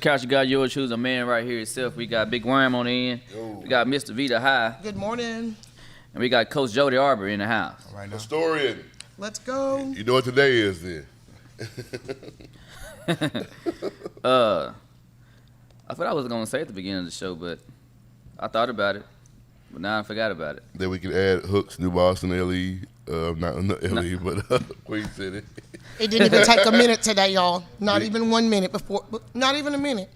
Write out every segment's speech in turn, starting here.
Couch, you got yours. Choose a man right here itself. We got Big Worm on the end. Yo. We got Mr. Vita High. Good morning. And we got Coach Jody Arbor in the house. All right, now. Historian. Let's go. You know what today is then? I thought I was going to say at the beginning of the show, but I thought about it. But now I forgot about it. Then we can add Hooks, New Boston, LE, not LE, but Queen City. It didn't even take a minute today, y'all. Not even 1 minute before. Not even a minute.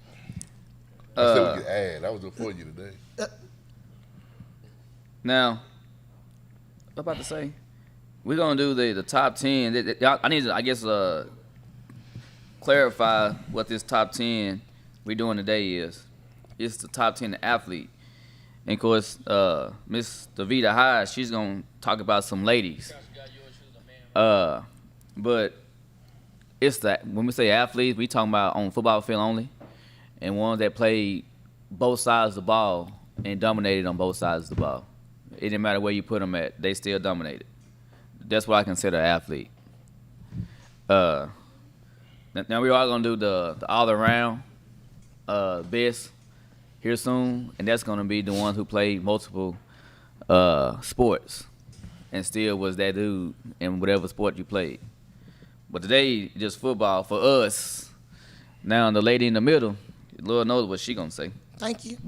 I said we could add. I was before you today. Now, what I'm about to say? We're going to do the top 10. I need to, I guess, clarify what this top 10 we're doing today is. It's the top 10 athlete. And, of course, Miss Davita High, she's going to talk about some ladies. But it's that when we say athletes, we talking about on football field only, and ones that played both sides of the ball and dominated on both sides of the ball. It didn't matter where you put them at, they still dominated. That's what I consider an athlete. Now we are gonna do the all around best here soon, and that's gonna be the ones who played multiple sports and still was that dude in whatever sport you played. But today, just football for us. Now, the lady in the middle, Lord knows what she gonna say. Thank you.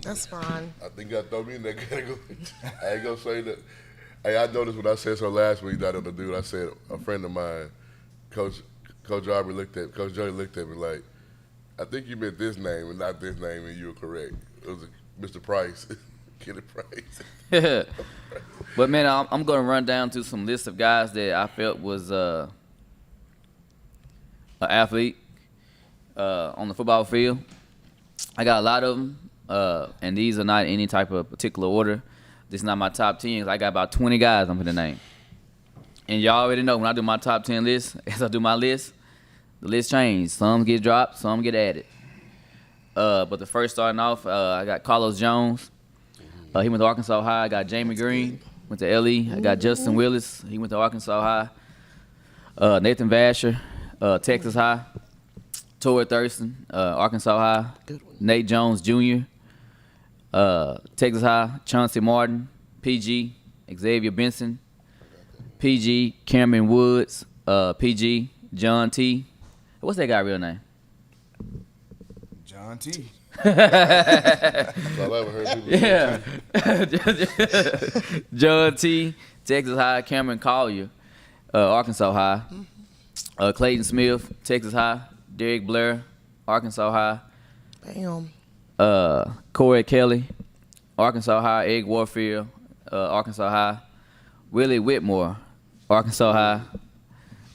That's fine. I think I throw me in that category. I ain't gonna say that. Hey, I noticed when I said so last week, that other dude, I said a friend of mine, Coach Jody looked at me like, I think you meant this name and not this name, and you were correct. It was Mr. Price, Kenneth Price. But man, I'm gonna run down to some list of guys that I felt was an athlete on the football field. I got a lot of them, and these are not any type of particular order. This is not my top 10. I got about 20 guys I'm gonna name. And y'all already know when I do my top 10 list, as I do my list, the list changes. Some get dropped, some get added. But the first starting off, I got Carlos Jones. He went to Arkansas High. I got Jamie Green, went to LE. I got Justin Willis. He went to Arkansas High. Nathan Vasher, Texas High. Torrey Thurston, Arkansas High. Nate Jones Jr., Texas High. Chauncey Martin, PG. Xavier Benson, PG. Cameron Woods, PG. John T. What's that guy real name? John T. That's all I ever heard people say. John T. Texas High. Cameron Collier, Arkansas High. Clayton Smith, Texas High. Derek Blair, Arkansas High. Bam. Corey Kelly, Arkansas High. Egg Warfield, Arkansas High. Willie Whitmore, Arkansas High.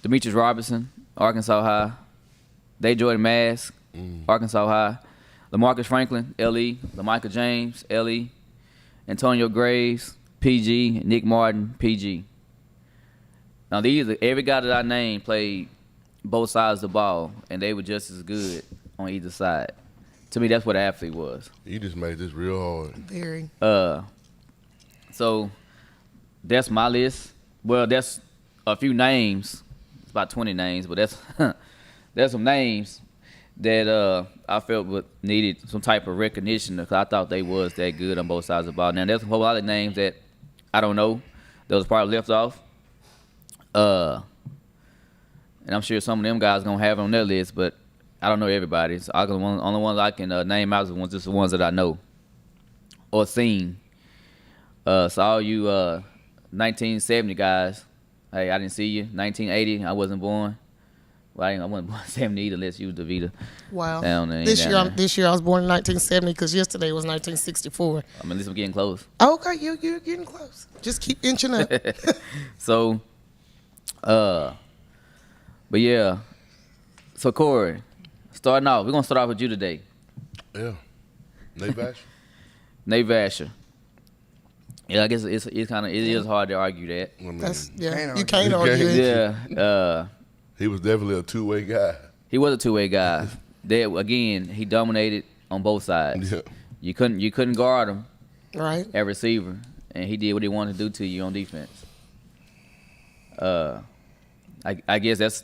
Demetrius Robinson, Arkansas High. Day Jordan Mask, Arkansas High. LaMarcus Franklin, LE. LaMichael James, LE. Antonio Graves, PG. Nick Martin, PG. Now every guy that I named played both sides of the ball, and they were just as good on either side. To me, that's what an athlete was. You just made this real hard. Very. So that's my list. Well, that's a few names. It's about 20 names, but there's some names that I felt needed some type of recognition because I thought they was that good on both sides of the ball. Now, there's a whole lot of names that I don't know that was probably left off. And I'm sure some of them guys going to have it on their list, but I don't know everybody. So the only ones I can name out is just the ones that I know or seen. So all you 1970 guys, hey, I didn't see you. 1980, I wasn't born. Well, I wasn't born in 70 either, unless you was DeVita. Wow. This year I was born in 1970 because yesterday was 1964. I mean, at least I'm getting close. Okay, you're getting close. Just keep inching up. So, but yeah. So Corey, starting off, we're gonna start off with you today. Yeah. Nate Vasher. Nate Vasher. Yeah, I guess it is hard to argue that. I mean, You can't argue it. Yeah. he was definitely a two-way guy. He was a two-way guy. Again, he dominated on both sides. Yeah. You couldn't guard him Right. at receiver, and he did what he wanted to do to you on defense. I guess that's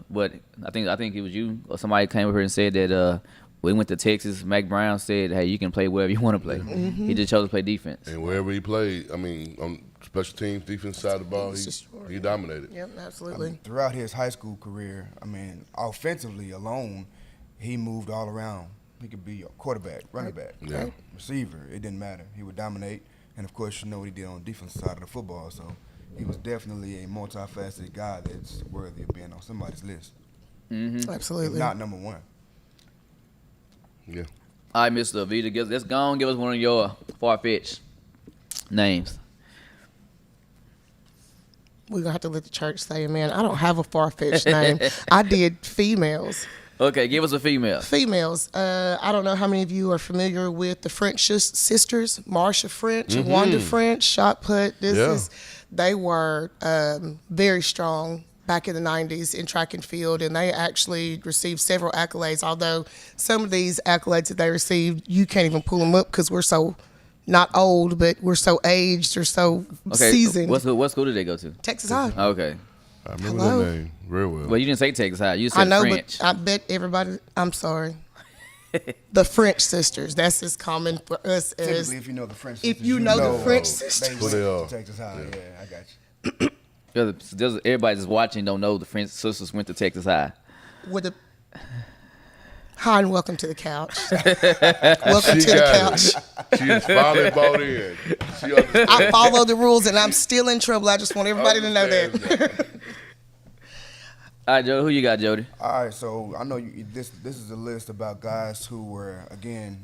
what I think it was you or somebody came over here and said that we went to Texas. Mac Brown said, "Hey, you can play wherever you want to play." Mm-hmm. He just chose to play defense. And wherever he played, I mean, on special teams, defense side of the ball, he dominated. Yep, absolutely. Throughout his high school career, I mean, offensively alone, he moved all around. He could be a quarterback, running back, Yeah. receiver. It didn't matter. He would dominate. And, of course, you know what he did on the defensive side of the football. So he was definitely a multifaceted guy that's worthy of being on somebody's list. Mm-hmm. Absolutely. If not number one. Yeah. All right, Mr. Vita, let's go and give us one of your far-fetched names. We're going to have to let the church say it, man. I don't have a far-fetched name. I did females. Okay, give us a female. Females. I don't know how many of you are familiar with the French sisters, Marsha French, Wanda French, shot put. Yeah. They were very strong back in the 90s in track and field, and they actually received several accolades, although some of these accolades that they received, you can't even pull them up because we're so not old, but we're so aged or so Okay, seasoned. what school did they go to? Texas High. Okay. I remember Hello? that name real well. Well, you didn't say Texas High. You I said know, French. but I bet everybody, I'm sorry. The French sisters. That's as common for us as. Typically, if you know the French If sisters, you know the French they sisters. Who they are. went to Texas High. Yeah, I got you. Everybody that's watching don't know the French sisters went to Texas High. With a hi and welcome to the couch. Welcome to the got couch. it. She is finally bought in. She understands. I follow the rules and I'm still in trouble. I just want everybody to know Understands that. All right, Jody, who you got, Jody? All right, so I know this is a list about guys who were, again,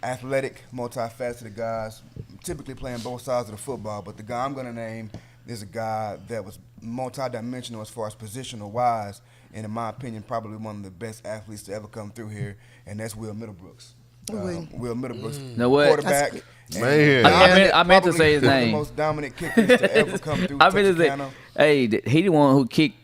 athletic, multifaceted guys, typically playing both sides of the football. But the guy I'm going to name is a guy that was multidimensional as far as positional wise, and in my opinion, probably one of the best athletes to ever come through here, and that's Will Middlebrooks. Will Middlebrooks, Know what? quarterback. That's- Man. I meant to probably say his one of name. the most dominant kickers to ever come through I meant to say, Texarkana. hey, he the one who kicked,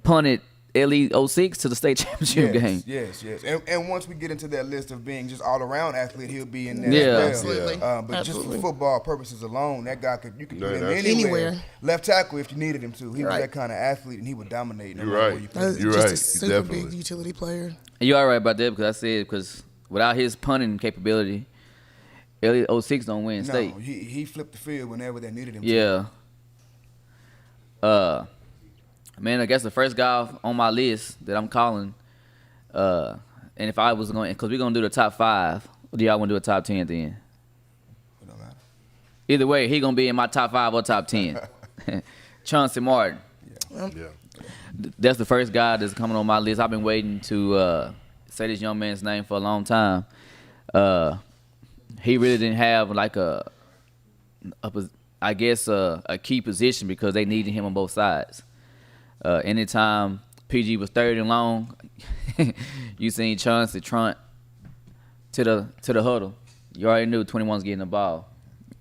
punted LE 06 to the state championship game. Yes. And once we get into that list of being just all around athlete, he'll be in there Yeah. as well. Absolutely. But Absolutely. just for football purposes alone, that guy you could Yeah, put him that's- anywhere. Left tackle if you needed him to. He was Right. that kind of athlete, and he would dominate. No You're matter right. where you put That's him. You're just right. a super Definitely. big utility player. And you're all right about that because without his punting capability, LE 06 don't win state. No, he flipped the field whenever they needed him. Yeah. Man, I guess the first guy on my list that I'm calling, and if I was going, because we're gonna do the top 5, or do y'all want to do a top 10 then? It don't matter. Either way, he gonna be in my top 5 or top 10. Chauncey Martin. Yeah. That's the first guy that's coming on my list. I've been waiting to say this young man's name for a long time. He really didn't have like a key position because they needed him on both sides. Anytime PG was third and long, you seen Chauncey trunt to the huddle. You already knew 21's getting the ball.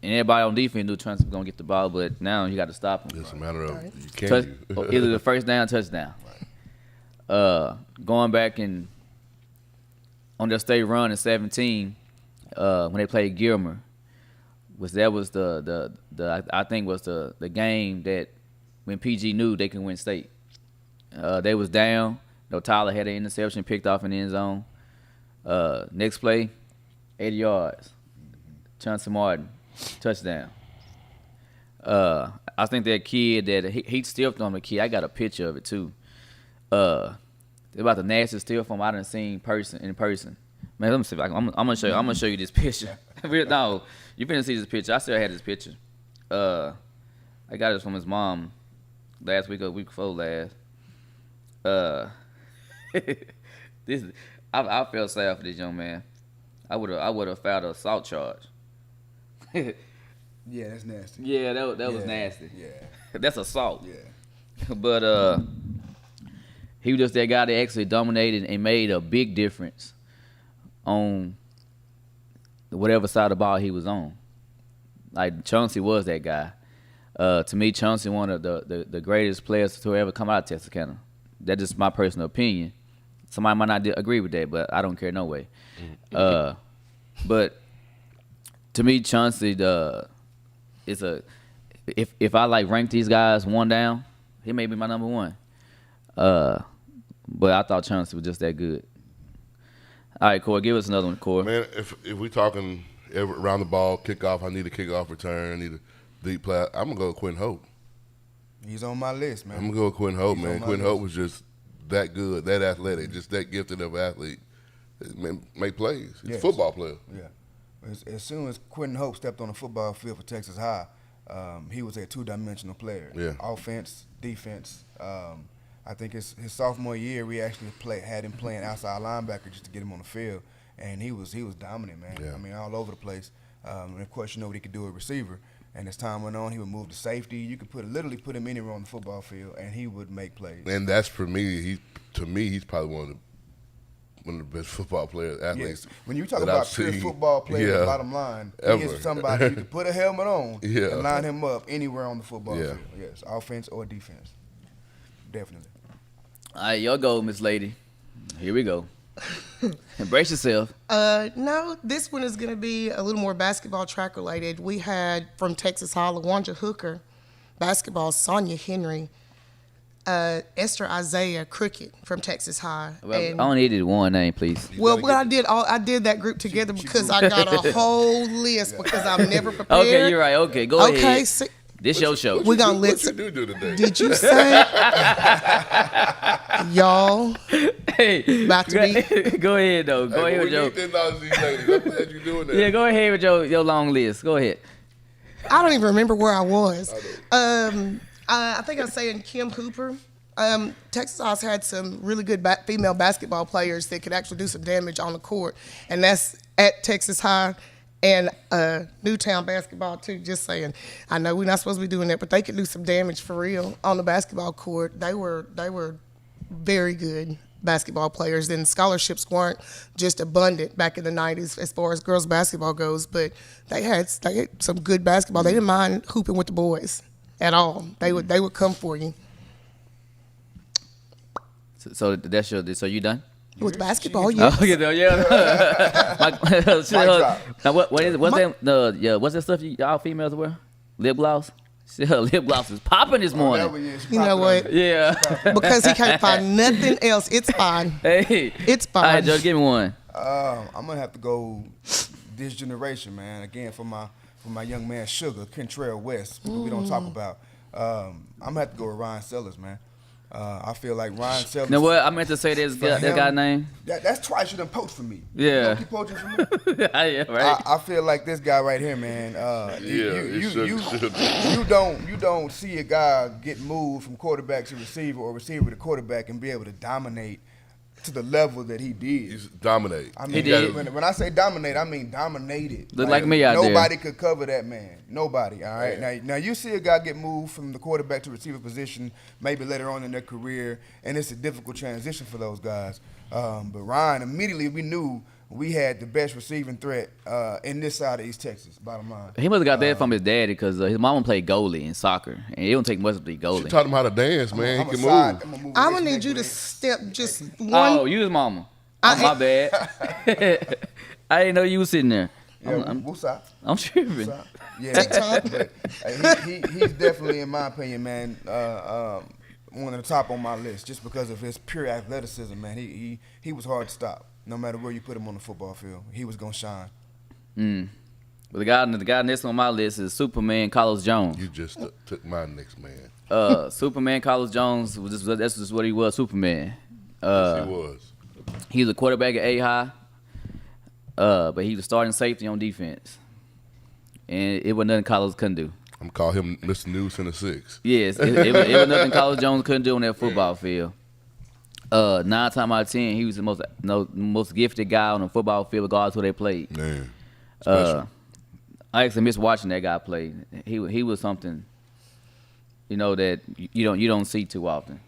And everybody on defense knew Chauncey was going to get the ball, but now you got to stop him. It's a matter of you can Touch, you. either the first down, touchdown. Going back and on their state run in 17, when they played Gilmer, was the game that when PG knew they could win state. They was down. Tyler had an interception picked off in the end zone. Next play, 80 yards. Chauncey Martin, touchdown. I think that kid that he stiffed on the kid. I got a picture of it too. It's about the nastiest stiff from I done seen in person. Man, let me see if I'm gonna show you. I'm gonna show you this picture. No, you finna see this picture. I still had this picture. I got it from his mom last week or week before last. This I felt sad for this young man. I would have filed an assault charge. Yeah, that's nasty. Yeah, that was nasty. Yeah, That's assault. yeah. But he was just that guy that actually dominated and made a big difference on whatever side of the ball he was on. Like Chauncey was that guy. To me, Chauncey one of the greatest players to ever come out of Texarkana. That's just my personal opinion. Somebody might not agree with that, but I don't care no way. But to me, Chauncey is if I like rank these guys one down, he may be my number one. But I thought Chauncey was just that good. All right, Corey, give us another one, Corey. Man, if we talking around the ball, kickoff, I need a kickoff return, I need a deep play. I'm gonna go with Quinn Hope. He's on my list, man. I'm gonna go with Quinn Hope, He's man. on my Quinn list. Hope was just that good, that athletic, just that gifted of athlete. Man, make plays. He's a Yes. football player. Yeah. As soon as Quentin Hope stepped on the football field for Texas High, he was a two-dimensional player. Yeah. Offense, defense. I think his sophomore year, we actually had him playing outside linebacker just to get him on the field, and he was dominant, man. Yeah. I mean, all over the place. And of course, you know what he could do at receiver. And as time went on, he would move to safety. You could literally put him anywhere on the football field, and he would make plays. And that's for me. He's probably one of the best football players, athletes. Yes. When you talk that about I've pure seen. football player, Yeah. bottom line, he Ever. is somebody you can put a helmet on Yeah. and line him up anywhere on the football Yeah. field. Yes, offense or defense. Definitely. All right, your go, Miss Lady. Here we go. Embrace yourself. No, this one is going to be a little more basketball track related. We had from Texas High, LaWanda Hooker, basketball, Sonia Henry, Esther Isaiah Cricket from Texas High. Well, I And- only needed one name, please. well, what I did that group together because I got a whole list because I'm never prepared. Okay, you're right. Okay, go Okay, ahead. so This your show. we gonna What let. you do today? Did you say, y'all? Hey, About to be- go ahead though. Go Hey, ahead we with your. need $10 these ladies. I'm glad you're doing that. Yeah, go ahead with your long list. Go ahead. I don't even remember where I was. I think I was saying Kim Hooper. Texas High's had some really good female basketball players that could actually do some damage on the court, and that's at Texas High and Newtown basketball too. Just saying, I know we're not supposed to be doing that, but they could do some damage for real on the basketball court. They were very good basketball players, and scholarships weren't just abundant back in the 90s as far as girls basketball goes, but they had some good basketball. They didn't mind hooping with the boys at all. They would come for you. So that's your. So you done? With basketball, Oh, yeah. yeah. drop. Now what's that stuff y'all females wear? Lip gloss. Her lip gloss is popping this morning. You know what? Yeah. Because he can't find nothing else. It's fine. Hey. It's All right, fine. Joe, give me one. I'm gonna have to go this generation, man. Again, for my young man Sugar, Kentrell West, who we don't talk about. I'm gonna have to go with Ryan Sellers, man. I feel like Ryan Sellers. You know what? I meant to say this For him, guy's name. That's twice you done poached for me. Yeah. You gonna keep poaching for me? Yeah, right. I feel like this guy right here, man. You don't see a guy get moved from quarterback to receiver or receiver to quarterback and be able to dominate to the level that he did. He's dominate. I He mean, did. when I say dominate, I mean dominated. Look like me out there. Nobody could cover that man. Nobody. All right. Now you see a guy get moved from the quarterback to receiver position, maybe later on in their career, and it's a difficult transition for those guys. But Ryan, immediately we knew we had the best receiving threat in this side of East Texas. Bottom line. He must have got that from his daddy because his mama played goalie in soccer, and it don't take much to be She goalie. taught him how to dance, man. I'm He a can side- move. move I'm this gonna need neck you to leg. step just one. Oh, you his mama. Oh, my bad. I didn't know you was sitting there. Yeah, I'm Woosah. tripping. Woosah. Yeah, but he's definitely, in my opinion, man, one of the top on my list just because of his pure athleticism, man. He was hard to stop. No matter where you put him on the football field, he was gonna shine. But the guy next on my list is Superman Carlos Jones. You just took my next man. Superman Carlos Jones that's just what he was, Superman. He was. He was a quarterback at A-High, but he was starting safety on defense. And it was nothing Carlos couldn't do. I'm gonna call him Mr. News in the 6. Yes, it was nothing Carlos Jones couldn't do on that football field. 9 times out of 10, he was the most gifted guy on the football field, regardless who they played. Man. Special. I actually miss watching that guy play. He was something, that you don't see too often,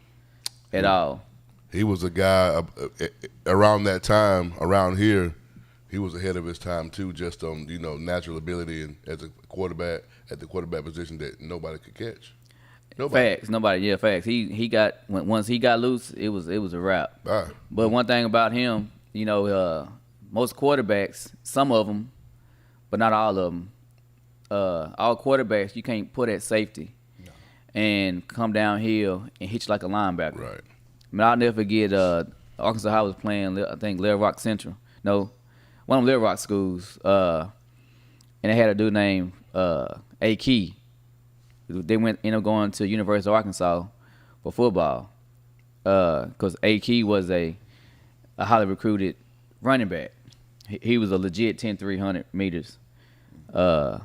at all. He was a guy around that time, around here, he was ahead of his time too, just on, natural ability and as a quarterback at the quarterback position that nobody could catch. Nobody. Facts, nobody. Yeah, facts. He got once he got loose, it was a wrap. Ah. But one thing about him, most quarterbacks, some of them, but not all of them, all quarterbacks, you can't put at safety and come downhill and hit you like a linebacker. Right. I mean, I'll never forget Arkansas High was playing, I think, Little Rock Central. No, one of Little Rock schools. And they had a dude named A. Key. They ended up going to University of Arkansas for football. Because A. Key was a highly recruited running back. He was a legit 10-300 meters. And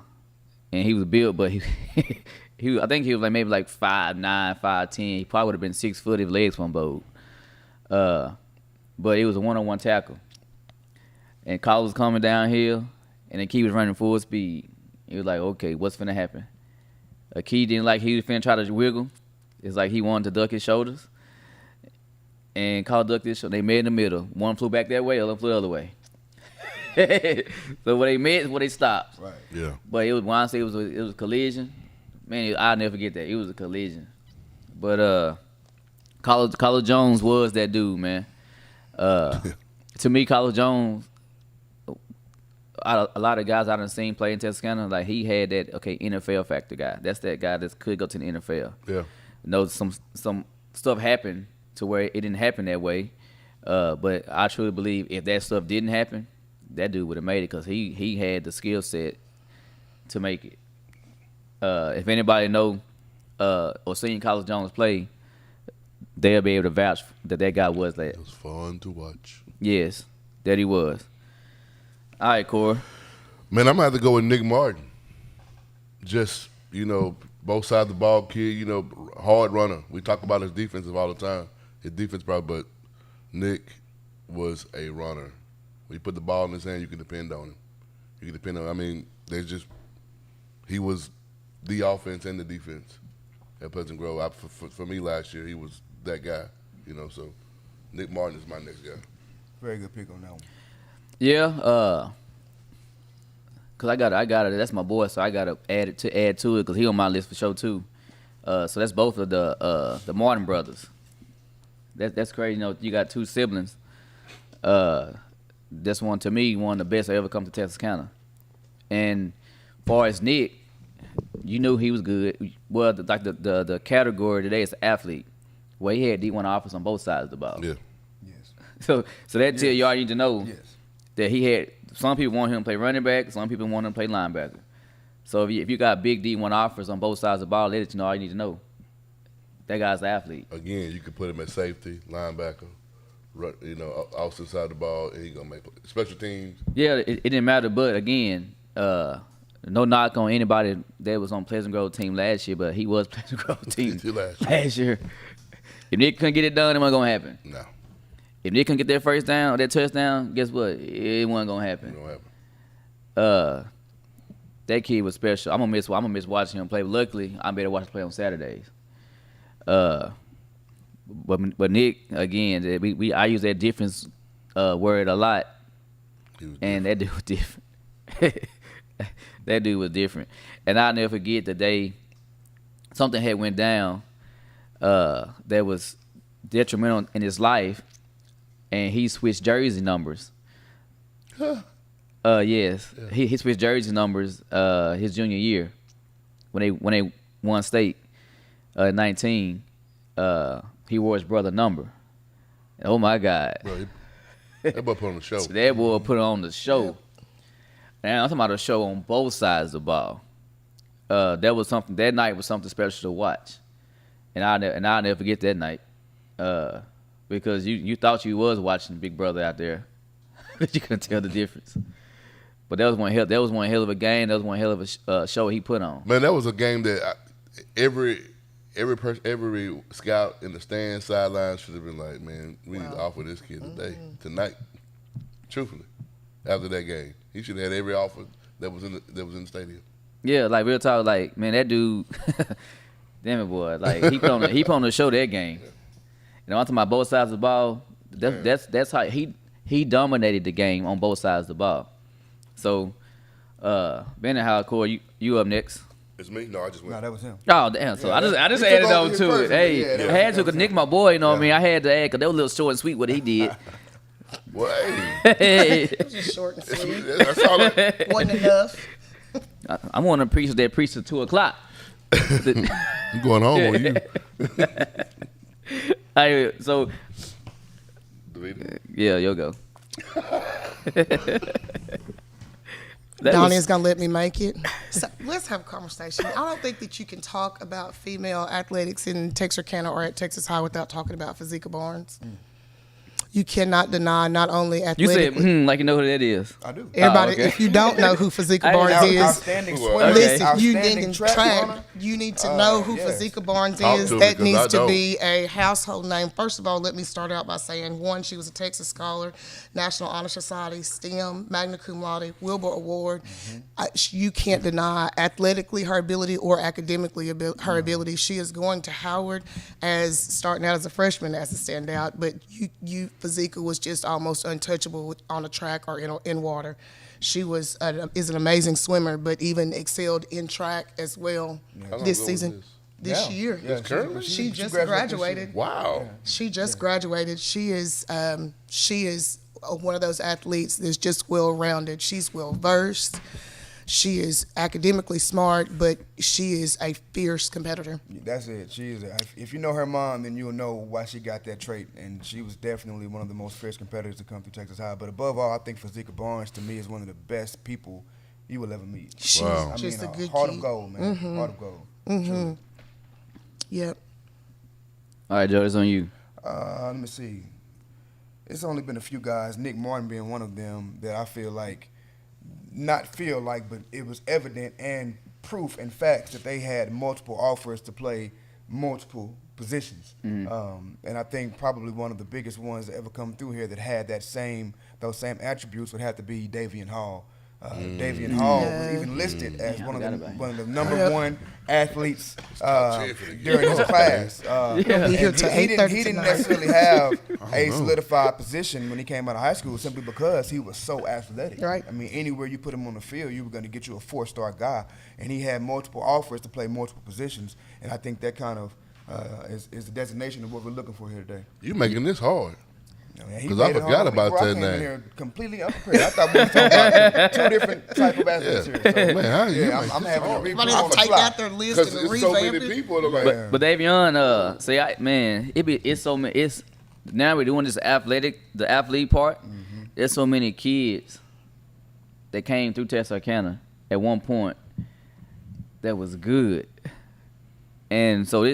he was built, but I think he was like maybe like 5'9", 5'10". He probably would have been 6 foot if his legs weren't bowed. But it was a one-on-one tackle. And Carl was coming downhill, and the Key was running full speed. He was like, okay, what's finna happen? A Key didn't like he was finna try to wiggle. It's like he wanted to duck his shoulders. And Carl ducked his shoulders. They met in the middle. One flew back that way, the other flew the other way. So when they met is where they stopped. Right. Yeah. But it was when I say it was a collision. Man, I'll never forget that. It was a collision. But Carlos Jones was that dude, man. To me, Carlos Jones, a lot of guys I done seen play in Texarkana, like he had that NFL factor guy. That's that guy that could go to the NFL. Yeah. Some stuff happened to where it didn't happen that way. But I truly believe if that stuff didn't happen, that dude would have made it because he had the skill set to make it. If anybody know or seen Carlos Jones play, they'll be able to vouch that guy was that. It was fun to watch. Yes, that he was. All right, Corey. Man, I'm going to have to go with Nick Martin. Just, both sides of the ball kid, hard runner. We talk about his defensive all the time. His defense probably, but Nick was a runner. When you put the ball in his hand, you can depend on him. He was the offense and the defense at Pleasant Grove. For me last year, he was that guy, so Nick Martin is my next guy. Very good pick on that one. Yeah, cause I got it. That's my boy, so I gotta add to it because he on my list for sure too. So that's both of the Martin brothers. That's crazy. You got two siblings. That's one to me, one of the best that ever come to Texarkana. And far as Nick, you knew he was good. Well, the category today is athlete. Well, he had D1 offers on both sides of the ball. Yeah. Yes. So that tell you all you need to know. Yes. That he had, some people want him to play running back, some people want him to play linebacker. So if you got big D1 offers on both sides of the ball, let you know all you need to know. That guy's an athlete. Again, you can put him at safety, linebacker, opposite side of the ball, and he's going to make special teams. Yeah, it didn't matter, but again, no knock on anybody that was on Pleasant Grove team last year, but he was Pleasant Grove team last year. If Nick couldn't get it done, it wasn't going to happen. No. If Nick couldn't get that first down or that touchdown, guess what? It wasn't gonna happen. It won't happen. That kid was special. I'm gonna miss watching him play. But luckily, I'm better watch him play on Saturdays. But Nick again, I use that difference word a lot, and that dude was different. That dude was different, and I'll never forget the day something had went down that was detrimental in his life. And he switched jersey numbers. Yes. Yeah. He switched jersey numbers his junior year when they won state at 19. He wore his brother's number. Oh my God. Bro, that boy put on the show. So that boy put on the show. And I'm talking about a show on both sides of the ball. That night was something special to watch. And I'll never forget that night. Because you thought you was watching Big Brother out there, but you couldn't tell the difference. But that was one hell of a game. That was one hell of a show he put on. Man, that was a game that every scout in the stand sidelines should have been like, man, we need to offer this kid tonight. Truthfully, after that game, he should have had every offer that was in the stadium. Yeah, like real talk, like man, that dude, damn it, boy, like he put on the show that game. And I'm talking about both sides of the ball. That's how he dominated the game on both sides of the ball. So, Ben and Howard, Corey, you up next. It's me? No, I just went. No, that was him. Oh damn! So Yeah, I just he added took over on his to it. person. Hey, Yeah, I had to, cause Nick, my boy, you know what I mean. I had to add, cause that was a little short and sweet what he did. Well, hey, It was just short and sweet. that's all. Wasn't enough. I'm on to preach that preach to 2:00. I'm going home on you. Hey, so Davida? yeah, you'll go. Donnie is gonna let me make it. So let's have a conversation. I don't think that you can talk about female athletics in Texarkana or at Texas High without talking about Fazika Barnes. You cannot deny not only You athletically. said like you know who that is. I do. Everybody, okay. if you don't know who Fazika I Barnes didn't is, Outstanding Okay. swimmer. listen, you outstanding need to track track. runner. You need to know who yes. Fazika Barnes Talk is. to me, That 'cause I needs to don't. be a household name. First of all, let me start out by saying, one, she was a Texas Scholar, National Honor Society, STEM, Magna Cum Laude, Wilbur Award. You can't deny athletically her ability or academically her ability. She is going to Howard as starting out as a freshman as a standout, but Fazika was just almost untouchable on a track or in water. She is an amazing swimmer, but even excelled in track as well How long this ago was season. This Yeah. year. Yeah, currently? She just graduated this graduated. Wow. She just graduated. She is one of those athletes that's just well rounded. She's well versed. She is academically smart, but she is a fierce competitor. That's it. She is. If you know her mom, then you'll know why she got that trait. And she was definitely one of the most fierce competitors to come through Texas High. But above all, I think Fazika Barnes to me is one of the best people you will ever meet. She's Wow. just a good heart kid. of gold, man. Heart of gold. Truly. Yep. All right, Joe, it's on you. Let me see. It's only been a few guys, Nick Martin being one of them, that I feel like, but it was evident and proof and facts that they had multiple offers to play multiple positions. And I think probably one of the biggest ones that ever come through here that had those same attributes would have to be Davian Hall. Davian Hall was even listed as one of the number one athletes during his class. Be here And till he 8:30 didn't tonight. necessarily have a solidified position when he came out of high school simply because he was so athletic. Right. I mean, anywhere you put him on the field, you were going to get you a 4-star guy. And he had multiple offers to play multiple positions. And I think that kind of is the designation of what we're looking for here today. You making this hard. He 'Cause I made it forgot hard. about I that came in name. here completely unprepared. I thought we were talking about two different type of athletes here. So, Man, how you yeah, make I'm this having to hard? read Somebody on have the to take fly. out their list Because and it's so revamp many it. people. I'm like, But Davion, it's so many. It's now we're doing the athlete part. There's so many kids that came through Texarkana at one point that was good, and so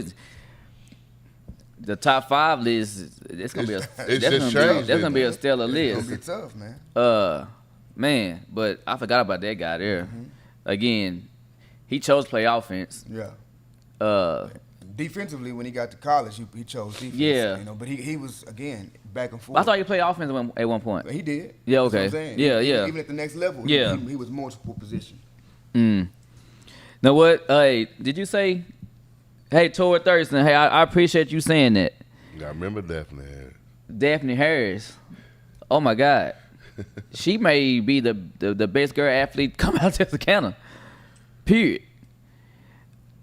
the top 5 list. It's gonna be a changed, that's gonna be a isn't it? stellar It's list. going to be tough, man. Man, but I forgot about that guy there. Again, he chose to play offense. Yeah. Defensively, when he got to college, he chose defense. Yeah. But he was, again, back and forth. I thought he played offense at one point. But he did. Yeah, That's what okay. I'm saying. Yeah, Even- yeah. Even at the next level, Yeah. he was multiple positions. Now what? Hey, did you say? Hey, Tori Thurston. Hey, I appreciate you saying that. I remember Daphne. Daphne Harris. Oh my God, she may be the best girl athlete come out of Texarkana. Period.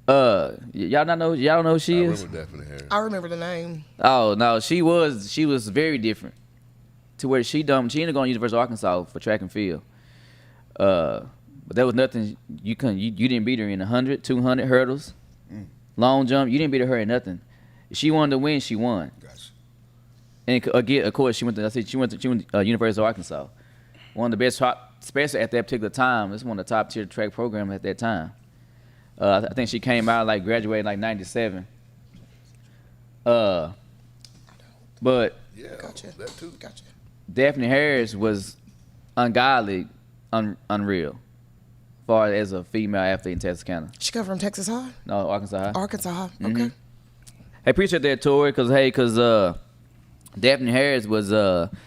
Y'all don't know who she I is? remember Daphne Harris. I remember the name. Oh no, she was very different. To where she ended up going to University of Arkansas for track and field. But there was nothing you didn't beat her in 100, 200 hurdles, long jump. You didn't beat her in nothing. If she wanted to win, she won. Gotcha. And again, of course, she went to University of Arkansas, one of the best, especially at that particular time. It's one of the top tier track programs at that time. I think she came out graduated in '97. But Yeah, Gotcha. that too. Gotcha. Daphne Harris was ungodly, unreal, as far as a female athlete in Texarkana. She come from Texas High? No, Arkansas High. Arkansas High. Mm-hmm. Okay. Hey, appreciate that, Tori, because Daphne Harris was,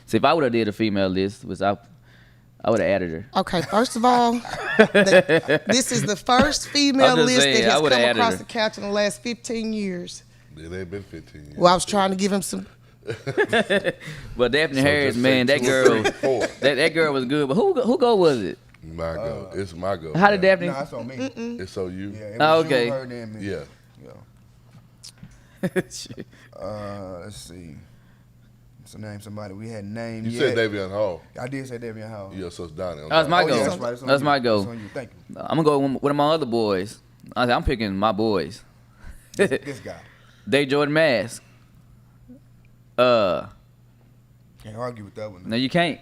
see, if I would have did a female list, I would have added her. Okay, first of all, this is the first female I'm just list saying, that I has would've come added across her. the couch in the last 15 years. It ain't been 15 years. Well, I was trying to give him some. But Daphne Harris, just man, say that 2 or girl, 3, 4. that girl was good. But who goal was it? My go. It's my go. How did man. Daphne? No, that's on me. It's so you. Yeah, it Oh, was okay. you, her, then me. Yeah. Shit. Let's see. So name somebody we hadn't named You yet. said Davion Hall. I did say Davion Hall. Yeah, so it's Donnie. That was my Oh, goal. yeah, that's right. It's on That's you. my goal. It's on you. Thank you. I'm gonna go with one of my other boys. I'm picking my boys. This guy. Day Jordan Mask. Can't argue with that one. No, you can't.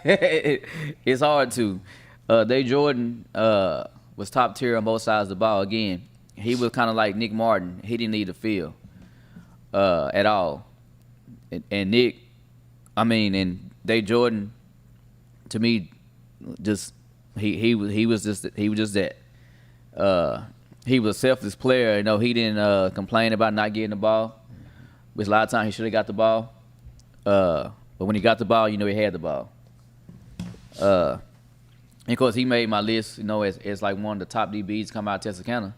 It's hard to. Day Jordan was top tier on both sides of the ball. Again, he was kind of like Nick Martin. He didn't need the field at all. And Nick, and Day Jordan, to me, just he was just that. He was a selfless player. He didn't complain about not getting the ball. Which a lot of times he should have got the ball. But when he got the ball, he had the ball. And of course, he made my list, as like one of the top DBs come out of Texarkana.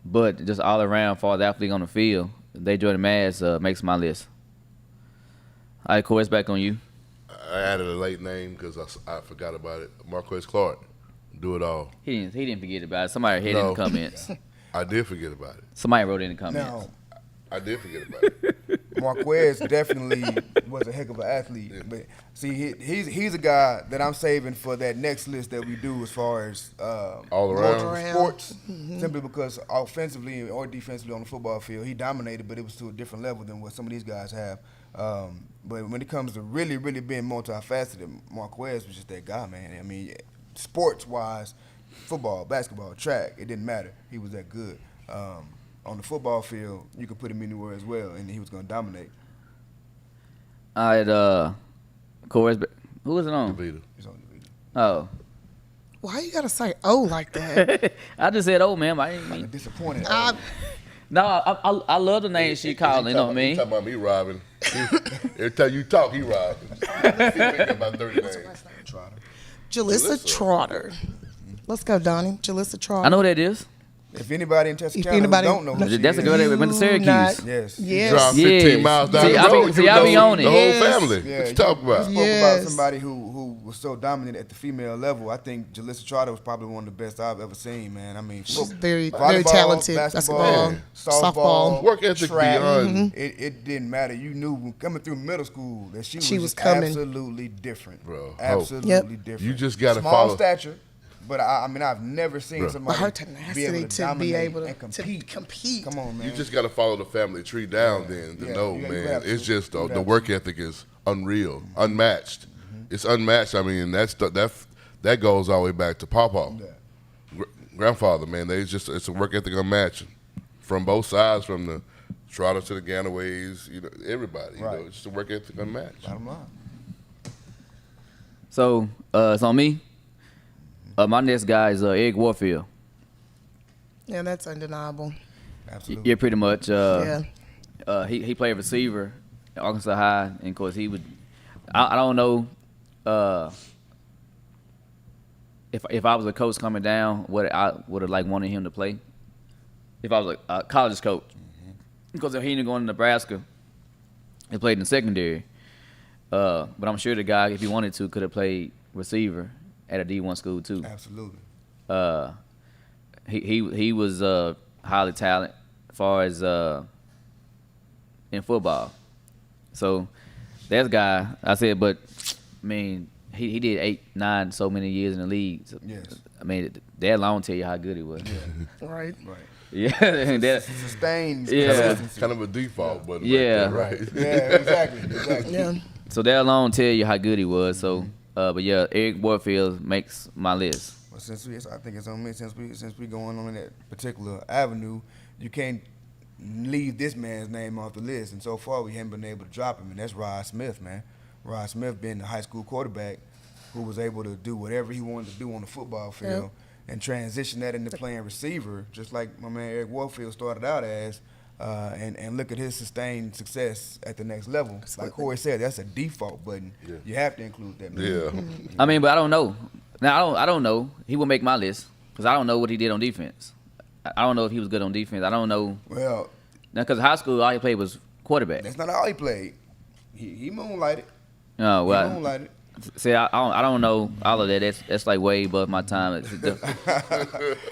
But just all around, for the athlete on the field, Day Jordan Mass makes my list. All right, Corey, it's back on you. I added a late name because I forgot about it. Marquez Clark, do it all. He didn't forget about it. Somebody hit in the comments. I did forget about it. Somebody wrote in the comments. Now, I did forget about it. Marquez definitely was a heck of an athlete, but see, he's a guy that I'm saving for that next list that we do as far as All around. sports. Simply because offensively or defensively on the football field, he dominated, but it was to a different level than what some of these guys have. But when it comes to really, really being multifaceted, Marquez was just that guy, man. Sports-wise, football, basketball, track, it didn't matter. He was that good. On the football field, you could put him anywhere as well, and he was going to dominate. All right, Corey, who was it on? DeVita. He's on the video. Oh. Why you gotta say "oh" like that? I just said, man. I didn't Like a mean. disappointed. No, I love the name she called. You know what I He mean? talking about me robbing. Every time you talk, he robbing. He thinking about 30 names. Trotter. Jalissa Jalissa. Trotter. Let's go, Donnie. Jalissa Trotter. I know who that is. If anybody in Texarkana anybody- who don't know who she That's a is, girl that went to Syracuse. not- Yes. Yes. Drive Yes. 15 miles down See, the I be- road. see, you I be know on it. The Yes. whole family. Yeah, What you talking about? Spoke Yes. about somebody who was so dominant at the female level. I think Jalissa Trotter was probably one of the best I've ever seen, man. She's very, volleyball, very talented. basketball, Basketball, softball. Work ethic track, beyond. it didn't matter. You knew coming through middle school that she She was was coming. absolutely different, Bro, absolutely Yep. different. You just gotta small follow- stature, but I've never seen Bro. somebody But her be able tenacity to to dominate be able and to compete. Come on, man. You just got to follow the family tree down then to Yeah, know, you man. have to. It's just You the have work ethic is unreal, unmatched. It's unmatched. That goes all the way back to Pawpaw. Yeah. Grandfather, man. It's a work ethic unmatched from both sides, from the Trotter to the Ganaways, everybody. Right. It's just a work ethic unmatched. Bottom line. So it's on me. My next guy is Eric Warfield. Yeah, that's undeniable. Absolutely. Yeah, pretty much. Yeah. He played receiver at Arkansas High, and of course he would. I don't know if I was a coach coming down, what I would have wanted him to play. If I was a college coach, because if he didn't go to Nebraska, he played in the secondary. But I'm sure the guy, if he wanted to, could have played receiver at a D1 school too. Absolutely. He was highly talented as far as in football. So that guy, I said, but he did 8, 9 so many years in the league. So, Yes. that alone tell you how good he was. Right. Right. Yeah, that, Sustained Yeah. consistency. Kind of a default, but Yeah. right. Yeah, exactly. Yeah. so that alone tell you how good he was. So, but yeah, Eric Warfield makes my list. Well, I think it's on me since we going on in that particular avenue, you can't leave this man's name off the list. And so far, we haven't been able to drop him, and that's Rod Smith, man. Rod Smith being the high school quarterback who was able to do whatever he wanted to do on the football field and transition that into playing receiver, just like my man Eric Warfield started out as. And look at his sustained success at the next level. Like Corey said, that's a default button. Yeah. You have to include that. Man. Yeah. But I don't know. Now I don't know. He will make my list because I don't know what he did on defense. I don't know if he was good on defense. I don't know. Well, Now, because high school, all he played was quarterback. that's not all he played. He moonlighted. Oh, He well, moonlighted. see, I don't know all of that. That's like way above my time.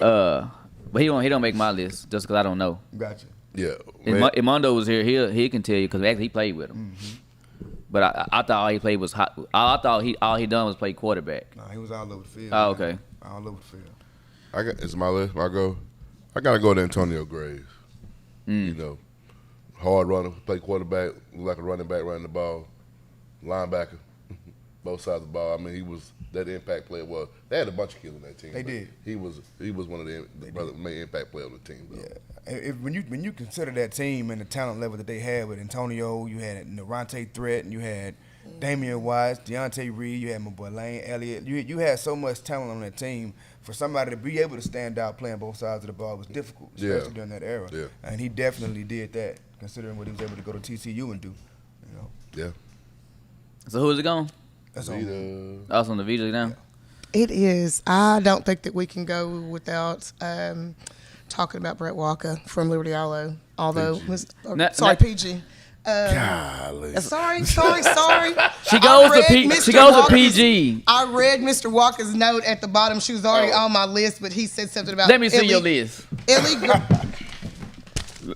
But he don't make my list just because I don't know. Gotcha. Yeah. If Man, If Mondo was here, he can tell you because actually he played with him. But I thought all he played was hot. I thought all he done was play quarterback. Nah, he was all over the field. Oh, man. okay. All over the field. it's my list. I gotta go to Antonio Graves. You know, hard runner, play quarterback, like a running back running the ball, linebacker, both sides of the ball. I mean, he was that impact player. Well, they had a bunch of kids on that team. They did. He was one of the main impact players on the team. Though. Yeah. When you consider that team and the talent level that they had with Antonio, you had Narante Threat, and you had Damian Wise, Deontay Reed, you had my boy Lane Elliott. You had so much talent on that team. For somebody to be able to stand out playing both sides of the ball was difficult, especially during that era. Yeah. And he definitely did that, considering what he was able to go to TCU and do. You know. Yeah. So who's it going? That's all. I was on the video now. It is. I don't think that we can go without talking about Brett Walker from Liberty Hollow. Although, PG. Golly. Sorry. She goes to PG. I read Mr. Walker's note at the bottom. She was already on my list, but he said something about. Let me see your list.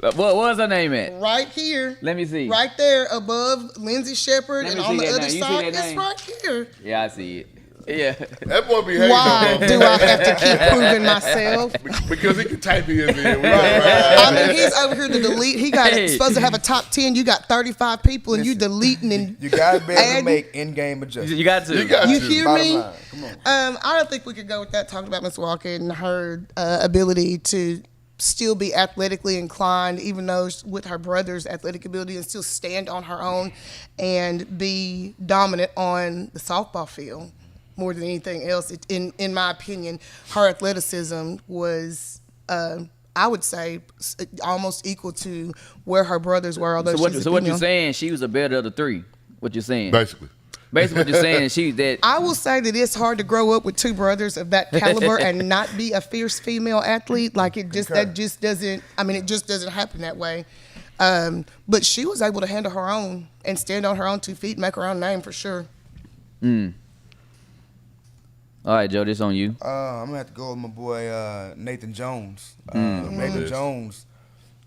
What was her name at? Right here. Let me see. Right there above Lindsay Shepard, Let and me on see the that other name. You see side, that it's name? right here. Yeah, I see it. Yeah. That boy be hating Why on him. do I have to keep proving myself? Because he can type his in. I mean, he's over here to delete. He got Hey. supposed to have a top 10. You got 35 people, and you deleting and You gotta be able to adding. make in-game adjustments. You got to. You hear Bottom me? line. Come on. I don't think we could go with that. Talking about Miss Walker and her ability to still be athletically inclined, even though with her brother's athletic ability, and still stand on her own and be dominant on the softball field more than anything else. In my opinion, her athleticism was, I would say, almost equal to where her brothers were. Although So she's what you're saying? She was the better of the three. What you're saying? Basically. Basically, what you're saying is she that. I will say that it's hard to grow up with two brothers of that caliber and not be a fierce female athlete. Like it just that just doesn't. I mean, it just doesn't happen that way. But she was able to handle her own and stand on her own 2 feet, and make her own name for sure. All right, Joe, this on you. I'm gonna have to go with my boy Nathan Jones. Nathan Jones,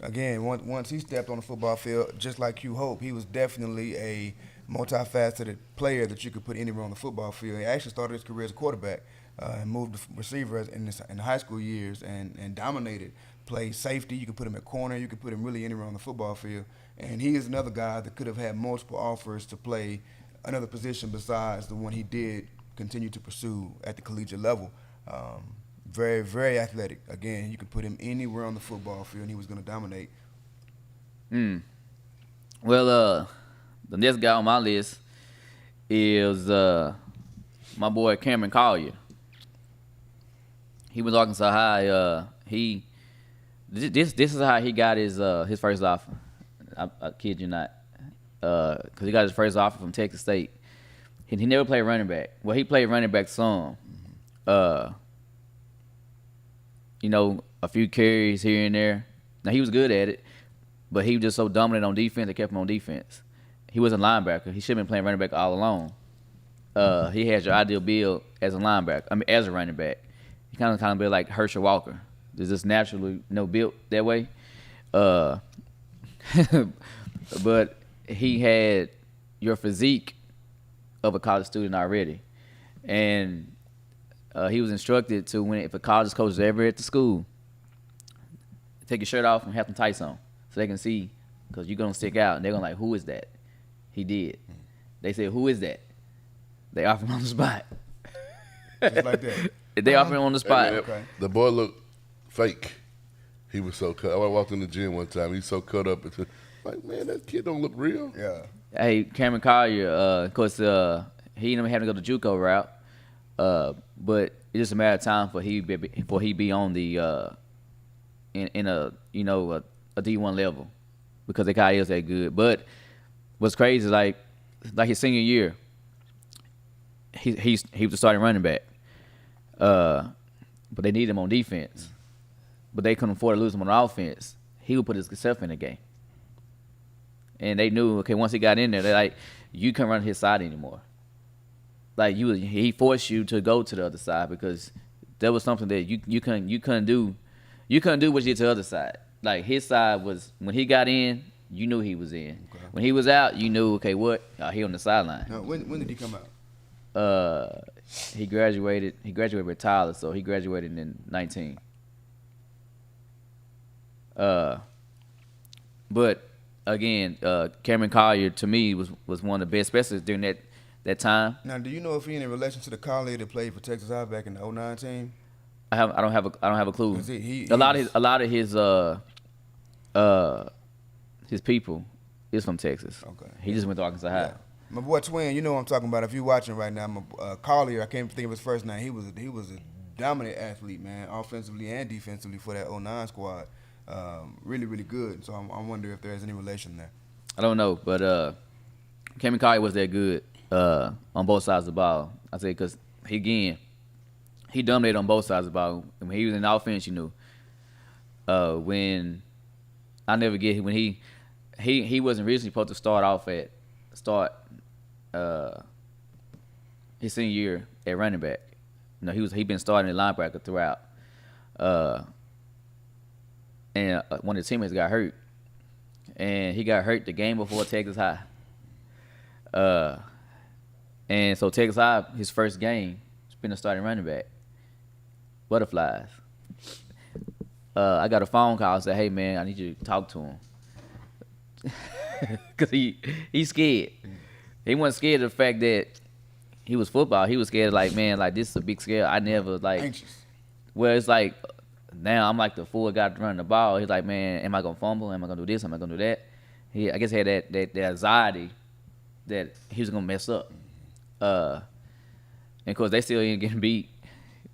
again, once he stepped on the football field, just like Q Hope, he was definitely a multifaceted player that you could put anywhere on the football field. He actually started his career as a quarterback and moved to receiver in the high school years and dominated. Played safety. You could put him at corner. You could put him really anywhere on the football field. And he is another guy that could have had multiple offers to play another position besides the one he did continue to pursue at the collegiate level. Very, very athletic. Again, you could put him anywhere on the football field and he was going to dominate. Well, the next guy on my list is my boy Cameron Collier. He was Arkansas High. This is how he got his first offer. I kid you not, because he got his first offer from Texas State. He never played running back. Well, he played running back some. A few carries here and there. Now he was good at it, but he was just so dominant on defense they kept him on defense. He was a linebacker. He should have been playing running back all along. He had your ideal build as a linebacker. I mean, as a running back. He kind of built like Herschel Walker. There's just naturally built that way. But he had your physique of a college student already. And he was instructed to, if a college coach is ever at the school, take your shirt off and have some tights on so they can see, because you're going to stick out. And they're going to like, who is that? He did. They said, who is that? They offered him on the spot. Just like that. They offered him on the spot. Hey, man, the boy looked fake. He was so cut. I walked in the gym one time. He's so cut up. It's like, man, that kid don't look real. Yeah. Hey, Cameron Collier, of course, he ended up having to go the JUCO route, but it's just a matter of time for he be on the in a D1 level, because the guy is that good. But what's crazy is like his senior year, he was the starting running back, but they needed him on defense, but they couldn't afford to lose him on offense. He would put himself in the game. And they knew, okay, once he got in there, they're like, you can't run his side anymore. Like he forced you to go to the other side, because there was something that you couldn't do. You couldn't do what you did to the other side. Like his side was, when he got in, you knew he was in. Okay. When he was out, you knew, okay, what? He on the sideline. Now, when did he come out? He graduated with Tyler, so he graduated in 19. But again, Cameron Collier to me was one of the best specialists during that time. Now, do you know if he in relation to the Collier that played for Texas High back in the 09 team? I don't have a clue. 'Cause he a lot of his people is from Texas. Okay. He just went to Arkansas High. Yeah. My boy Twin, you know what I'm talking about. If you're watching right now, Collier, I can't think of his first name. He was a dominant athlete, man, offensively and defensively for that 09 squad. Really, really good. So I wonder if there's any relation there. I don't know, but Cameron Collier was that good on both sides of the ball. I say because he dominated on both sides of the ball. When he was in offense, you knew. When I never get when he wasn't originally supposed to start his senior year at running back. You know, he been starting at linebacker throughout. And one of the teammates got hurt, and he got hurt the game before Texas High. And so Texas High, his first game, has been a starting running back. Butterflies. I got a phone call and said, "Hey man, I need you to talk to him," because he's scared. He wasn't scared of the fact that he was football. He was scared of like, man, like this is a big scale. I never like. Anxious. Well, it's like now I'm like the full guy running the ball. He's like, man, am I gonna fumble? Am I gonna do this? Am I gonna do that? I guess he had that anxiety that he was gonna mess up. And of course they still ain't getting beat,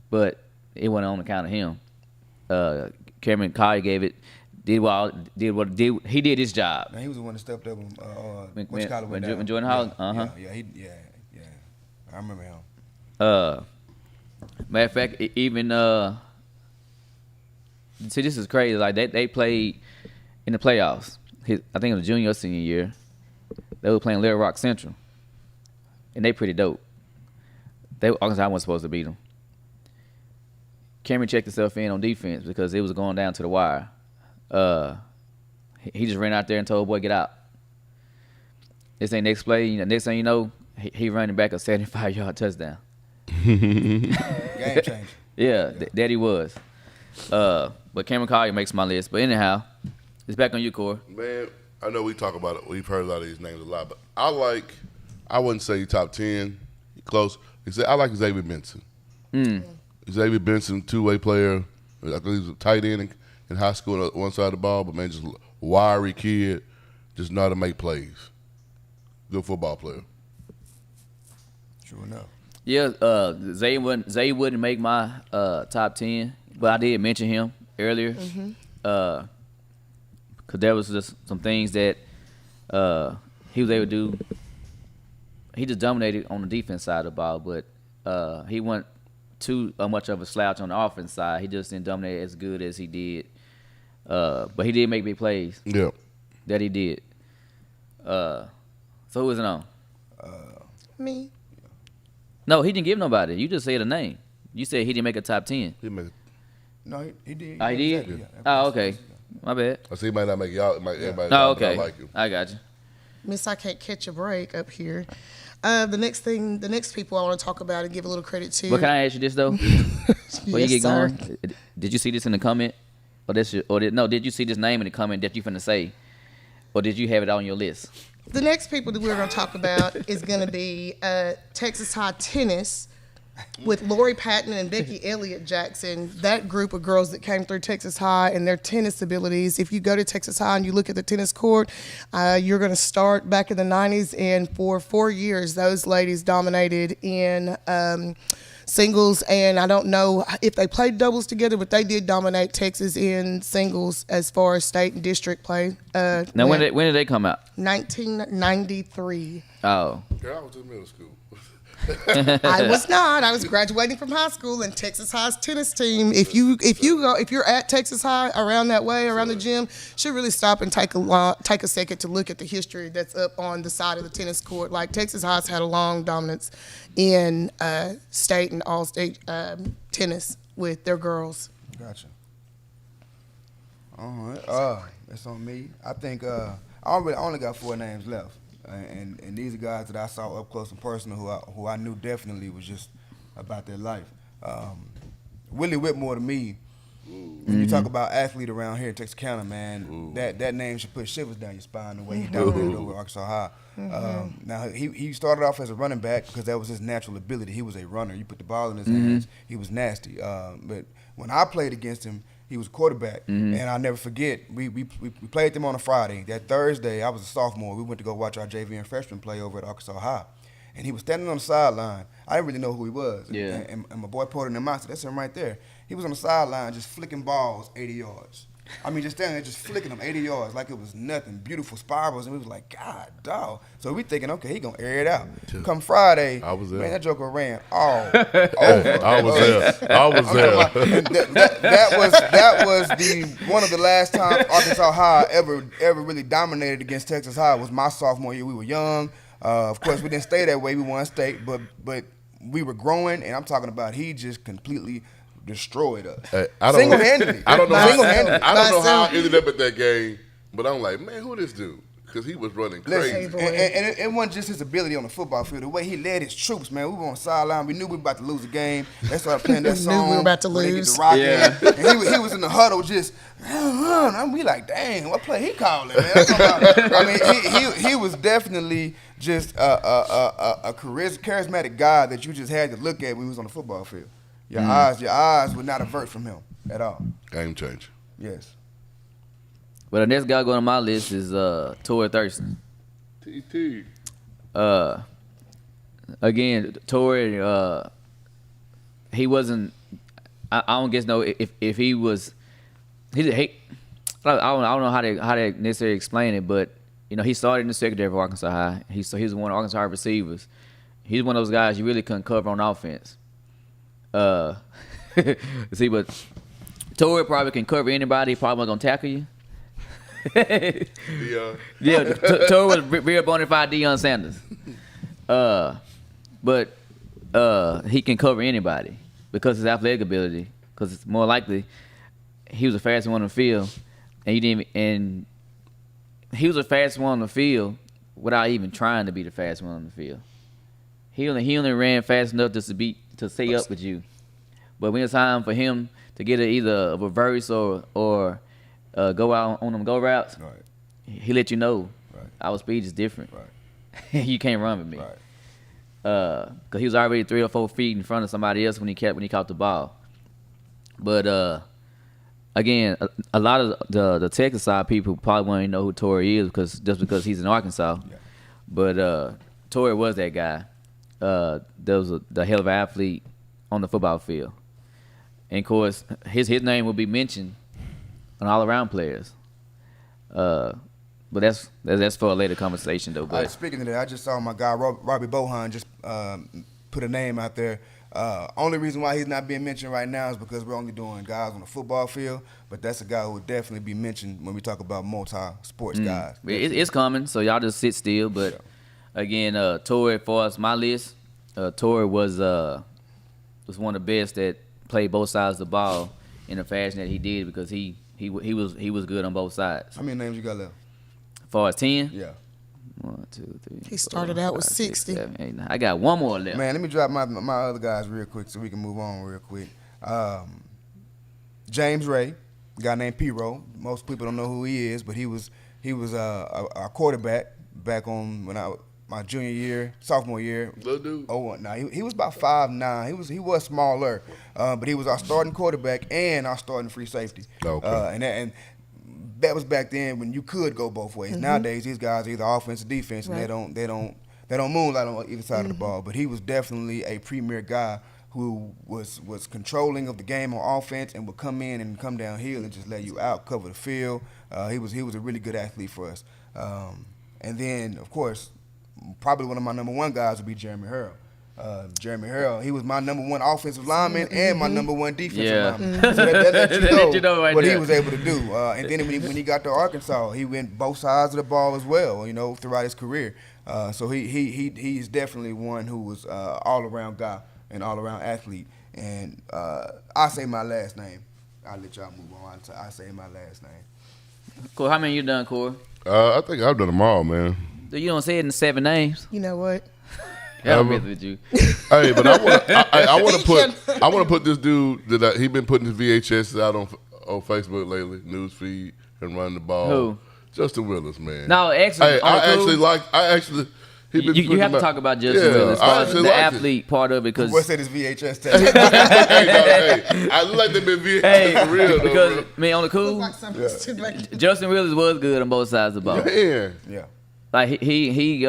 but it wasn't on account of him. Cameron Collier he did his job. Man, he was the one that stepped up when when Jordan Howard, yeah. I remember him. Matter of fact, even see, this is crazy. Like they played in the playoffs. I think it was junior or senior year. They were playing Little Rock Central, and they pretty dope. Arkansas wasn't supposed to beat them. Cameron checked himself in on defense because it was going down to the wire. He just ran out there and told boy, get out. This ain't next play. Next thing you know, he running back a 75-yard touchdown. Game changer. Yeah, that he was. But Cameron Collier makes my list. But anyhow, it's back on you, Corey. Man, I know we talk about it. We've heard a lot of these names a lot, but I wouldn't say top 10, close. I like Xavier Benson. Xavier Benson, two-way player. I think he was a tight end in high school on one side of the ball, but man, just a wiry kid, just know how to make plays. Good football player. Sure enough. Yeah, Zay wouldn't make my top 10, but I did mention him earlier because there was just some things that he was able to do. He just dominated on the defense side of the ball, but he wasn't too much of a slouch on the offense side. He just didn't dominate as good as he did. But he did make big plays. Yeah. That he did. So who was it on? Me. No, he didn't give nobody. You just said a name. You said he didn't make a top 10. He made. No, he did. Oh, he did? Yeah. Oh, okay. My bad. I see. He might not make y'all. Everybody. Oh, okay. Like him. I got you. Miss, I can't catch a break up here. The next people I want to talk about and give a little credit to. But can I ask you this though? Before you Yes, get sir. going, did you see this in the comment, did you see this name in the comment that you finna say, or did you have it on your list? The next people that we're going to talk about is going to be Texas High tennis with Lori Patton and Becky Elliott Jackson. That group of girls that came through Texas High and their tennis abilities. If you go to Texas High and you look at the tennis court, you're going to start back in the 90s, and for 4 years, those ladies dominated in singles, and I don't know if they played doubles together, but they did dominate Texas in singles as far as state and district play. Now, when did they come out? 1993. Oh, Girl, I was in middle school. I was not. I was graduating from high school, and Texas High's tennis team. If you're at Texas High around that way, around the gym, should really stop and take a second to look at the history that's up on the side of the tennis court. Like Texas High's had a long dominance in state and all state tennis with their girls. Gotcha. All right. That's on me. I think I only got 4 names left. And these are guys that I saw up close and personal who I knew definitely was just about their life. Willie Whitmore to me When you talk about athlete around here in Texarkana, man, that name should put shivers down your spine the way he dominated over Arkansas High. Now, he started off as a running back because that was his natural ability. He was a runner. You put the ball in his hands, he was nasty. But when I played against him, he was a quarterback. And I'll never forget, we played them on a Friday. That Thursday, I was a sophomore. We went to go watch our JV and freshman play over at Arkansas High. And he was standing on the sideline. I didn't really know who he was. Yeah. And my boy pointed him out. I said, that's him right there. He was on the sideline just flicking balls 80 yards. I mean, just standing there, just flicking them 80 yards like it was nothing. Beautiful spirals. And we was like, God, dog. So we thinking, okay, he going to air it out. Come Friday, I was there. man, that joker ran all over. I was there. I was there. That was one of the last times Arkansas High ever really dominated against Texas High was my sophomore year. We were young. Of course, we didn't stay that way. We won state, but we were growing, and I'm talking about he just completely destroyed us. Single-handedly. I don't know Single-handedly. I don't know how I ended up at that game, but I'm like, man, who this dude? Because he was running crazy. Listen, and it wasn't just his ability on the football field. The way he led his troops, man. We were on the sideline. We knew we were about to lose the game. They started playing that song. Knew we were about to where they get lose. the rock Yeah. in. And he was in the huddle just, and we like, dang, what play he calling, man? I mean, he was definitely just a charismatic guy that you just had to look at when he was on the football field. Your eyes would not avert from him at all. Game changer. Yes. But the next guy going on my list is Torrey Thurston. TT. Again, Torrey, he wasn't. I don't guess know if he was. I don't know how to necessarily explain it, but you know he started in the secondary for Arkansas High. He was one of Arkansas High receivers. He's one of those guys you really couldn't cover on offense. See, but Torrey probably can cover anybody. He probably wasn't gonna tackle you. Yeah, Torrey was real bona fide Deion Sanders. But he can cover anybody because of his athletic ability. Because it's more likely he was the fastest one on the field, and he was the fastest one on the field without even trying to be the fastest one on the field. He only ran fast enough just to stay up with you. But when it's time for him to get either a reverse or go out on them go routes, Right. he let you know Right. our speed is different. Right. You can't run with me. Right. Because he was already 3 or 4 feet in front of somebody else when he caught the ball. But again, a lot of the Texas side people probably won't even know who Torrey is because he's in Arkansas. Yeah. But Torrey was that guy. There was the hell of an athlete on the football field, and of course his name will be mentioned on all around players. But that's for a later conversation though. But Speaking of that, I just saw my guy Robbie Bohan just put a name out there. Only reason why he's not being mentioned right now is because we're only doing guys on the football field. But that's a guy who would definitely be mentioned when we talk about multi-sports guys. it's coming, so y'all just sit still. But again, Torrey, for us, my list, Torrey was one of the best that played both sides of the ball in the fashion that he did because he was good on both sides. How many names you got left? As far as 10, Yeah. 1, 2, 3. He started out with 60. 7, 8, 9. I got one more left. Man, let me drop my other guys real quick so we can move on real quick. James Ray, a guy named P-Row. Most people don't know who he is, but he was a quarterback back on my sophomore year. Little dude. Oh, no, he was about 5'9". He was smaller, but he was our starting quarterback and our starting free safety. Okay. And that was back then when you could go both ways. Nowadays, these guys are either offense or defense, and they don't moonlight on either side of the ball. But he was definitely a premier guy who was controlling of the game on offense and would come in and come downhill and just let you out, cover the field. He was a really good athlete for us. And then, of course, probably one of my number one guys would be Jeremy Harrell. Jeremy Harrell, he was my number one offensive lineman and my number one defensive lineman. So that let you know right what there. he was able to do. And then when he got to Arkansas, he went both sides of the ball as well, throughout his career. So he's definitely one who was all around guy and all around athlete. And I say my last name. I'll let y'all move on. I say my last name. Cool. How many you done, Corey? I think I've done them all, man. You don't say it in 7 names. You know what? Yeah, I'm with you. Hey, but I want He to put this dude that he been putting his VHS out on Facebook lately, newsfeed and running the ball. Who? Justin Willis, man. No, actually, Hey, on the he been you putting have to him talk out. about Justin Yeah, Willis, as I far as actually the like it. athlete part of it, because What's at his VHS tape? Hey, I look like they been VHS for real though, because bro. I mean, on the cool, Like something stood back there. Justin Willis was good on both sides of the ball. Man, Yeah. Like he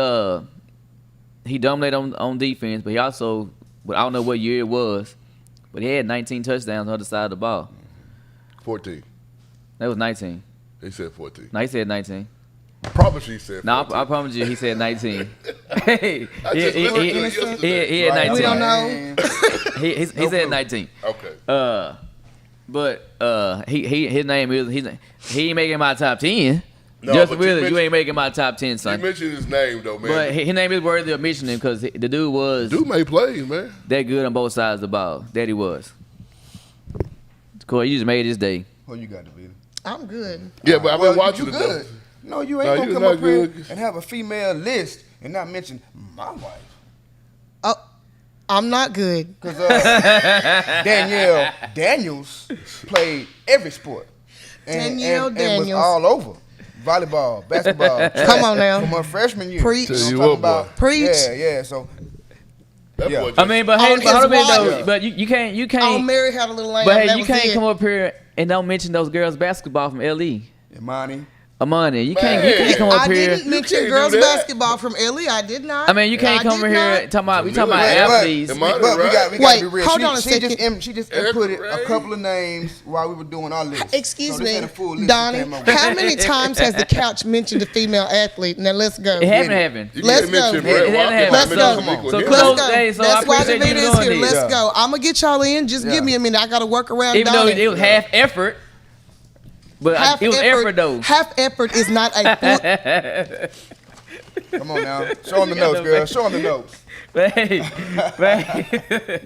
dominated on defense, but he also, but I don't know what year it was, but he had 19 touchdowns on the other side of the ball. 14. That was 19. He said 14. No, he said 19. Promise he said 14. No, I promise you, he said 19. Hey, I just listened to it yesterday. he had 19. We don't know. He said 19. Okay. But his name is he ain't making my top 10. No, Justin but you Willis, you mentioned- ain't making my top 10, You son. mentioned his name though, man. But his name is worthy of mentioning because the dude was Dude made plays, man. that good on both sides of the ball. That he was. Corey, you just made his day. What you got, David? I'm good. Yeah, but I've Well, been watching you it good. though. No, you ain't No, gonna you come not up here good. and have a female list and not mention my wife. Oh, I'm not good. Because Danielle Daniels played every sport. Danielle and was Daniels. all over. Volleyball, basketball. track. Come on now. From her freshman year. Preach. You know Tell you what I'm what, talking about? Preach. Yeah. So, That Yeah. boy I just- mean, but On hey, his but hold a minute though. wife. But you Oh, can't. Mary had a little lamb. But hey, that you was can't it. come up here and don't mention those girls basketball from LE. Imani. Amani, you Man. can't come up I here. didn't mention can't do girls that. basketball from Ellie. I did not. I mean, you can't I come did over here not. talking about we talking But- about but- athletes. Am I But we right? got to Wait, be real. hold she, on a she second. just Erica inputted Ray. a couple of names while we were doing our list. Excuse So this me, ain't a full list Donnie. we came up with. How many times has the couch mentioned a female athlete? Now let's go. It haven't it. happened. You Let's can't mention go. Brett It Walker, hadn't not happened. mention Let's Malik go. So Hill. Let's kudos, go. hey, so I That's why appreciate David you is doing here. this. Let's Yeah. go. I'm gonna get y'all in. Just Yeah. give me a minute. I gotta work around Even though Donnie. it was half effort, but Half it was effort though. Half effort is not a full. Come on now. Show them the notes, girl. Show them the notes. But hey,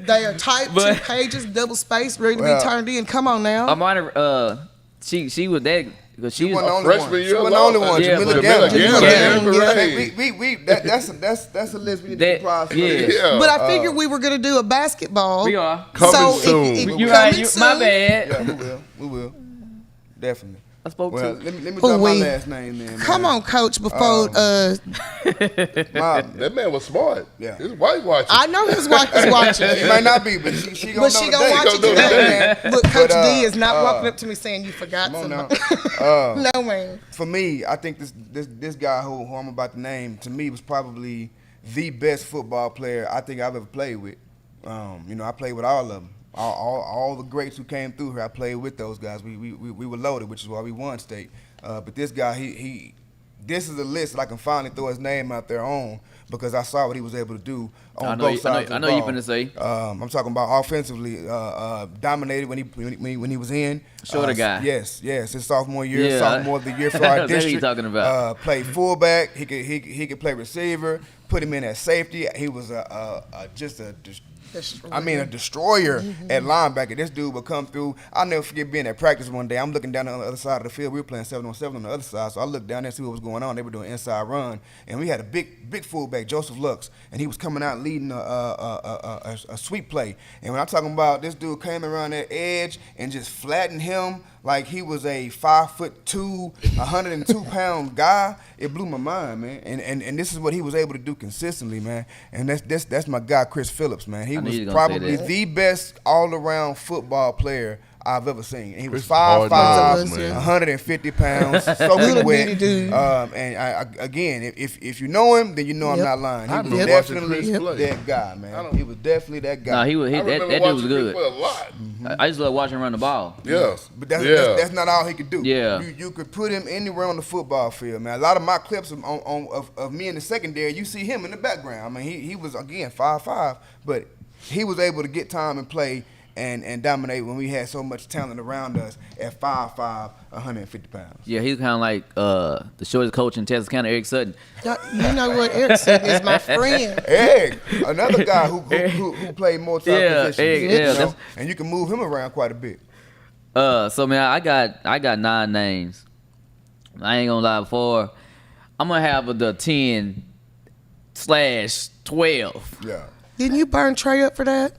They are typed, But- 2 pages, double spaced, ready to Well, be turned in. Come on now. Amani, she was that because she She wasn't the was. only freshman one. year She wasn't the only alone. one. Yeah, Jamila but- Gallup. Jamila Gallup, yeah. That's a list we need to That- comprise. for yeah. this. Yeah. But I figured we were gonna do a basketball. We are. Coming so soon. You coming right. You, soon. my bad. Yeah, we will. Definitely. I spoke Well, to. let me Who drop my we? last name then. Come man. on, coach. Before My, That man was smart. Yeah. His wife watching. I know his wife is watching. she might not be, but she gonna But know she today. gonna watch She it gonna know today. today. Look, Coach But, D is not walking up to me saying you forgot Come on something. now. No, man. For me, I think this guy who I'm about to name, to me, was probably the best football player I think I've ever played with. I played with all of them. All the greats who came through here, I played with those guys. We were loaded, which is why we won state. But this guy, this is a list that I can finally throw his name out there on because I saw what he was able to do on I know both you- sides I of know the you ball. finna say. I'm talking about offensively, dominated when he was in. Shorter guy. Yes, his sophomore year, Yeah. sophomore of the year for our That's what district. you talking about. Played fullback. He could play receiver. Put him in at safety. He was a destroyer at linebacker. This dude would come through. I'll never forget being at practice one day. I'm looking down on the other side of the field. We were playing 7-on-7 on the other side. So I looked down there and see what was going on. They were doing inside run. And we had a big fullback, Joseph Lux. And he was coming out leading a sweep play. And when I'm talking about this dude came around that edge and just flattened him like he was a 5'2", 102-pound guy, it blew my mind, man. And this is what he was able to do consistently, man. And that's my guy, Chris Phillips, man. He I knew was you were gonna say probably that. the best all-around football player I've ever seen. And he was Chris hard 5'5", nosed, man. 150 pounds, soaking Little wet. bitty dude. Again, if you know him, then you know I'm Yep. not lying. He I was remember watching definitely Chris play. that guy, I man. don't- He was definitely that guy. No, he was. I That remember dude was watching good. Chris play a lot. I just love watching him run the ball. Yeah. But that's not all he could do. Yeah. You could put him anywhere on the football field, man. A lot of my clips of me in the secondary, you see him in the background. I mean, he was, again, 5'5", but he was able to get time and play and dominate when we had so much talent around us at 5'5", 150 pounds. Yeah, he's kind of like the shortest coach in Texas County, Eric Sutton. You know what? Erickson is my friend. Egg, another guy who played multiple Yeah, positions. Egg, you yeah, know, that's- and you can move him around quite a bit. So man, I got 9 names. I ain't gonna lie. Before I'm gonna have the 10 /12. Yeah. Didn't you burn Trey up for that?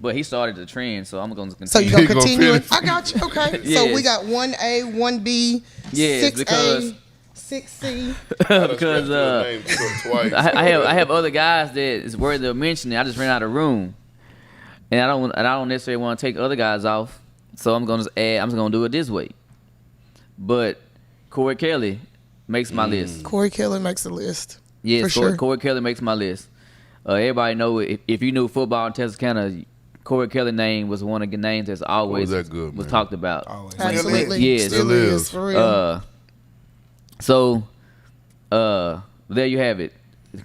But he started the trend, so I'm going to continue. So you gonna He gonna continue it? finish. I got you. Okay. So Yes. we got 1A, 1B, Yes, 6A, because- 6C. because I have other guys that is worthy of mentioning. I just ran out of room, and I don't necessarily want to take other guys off. So I'm just gonna do it this way. But Corey Kelly makes my list. Corey Kelly makes the list. Yes, for sure. Corey Kelly makes my list. Everybody know if you knew football in Texarkana, Corey Kelly name was one of the names that's always that good, was man? talked about. Always. Absolutely. Yes. Still Still is. is. For real. So, there you have it.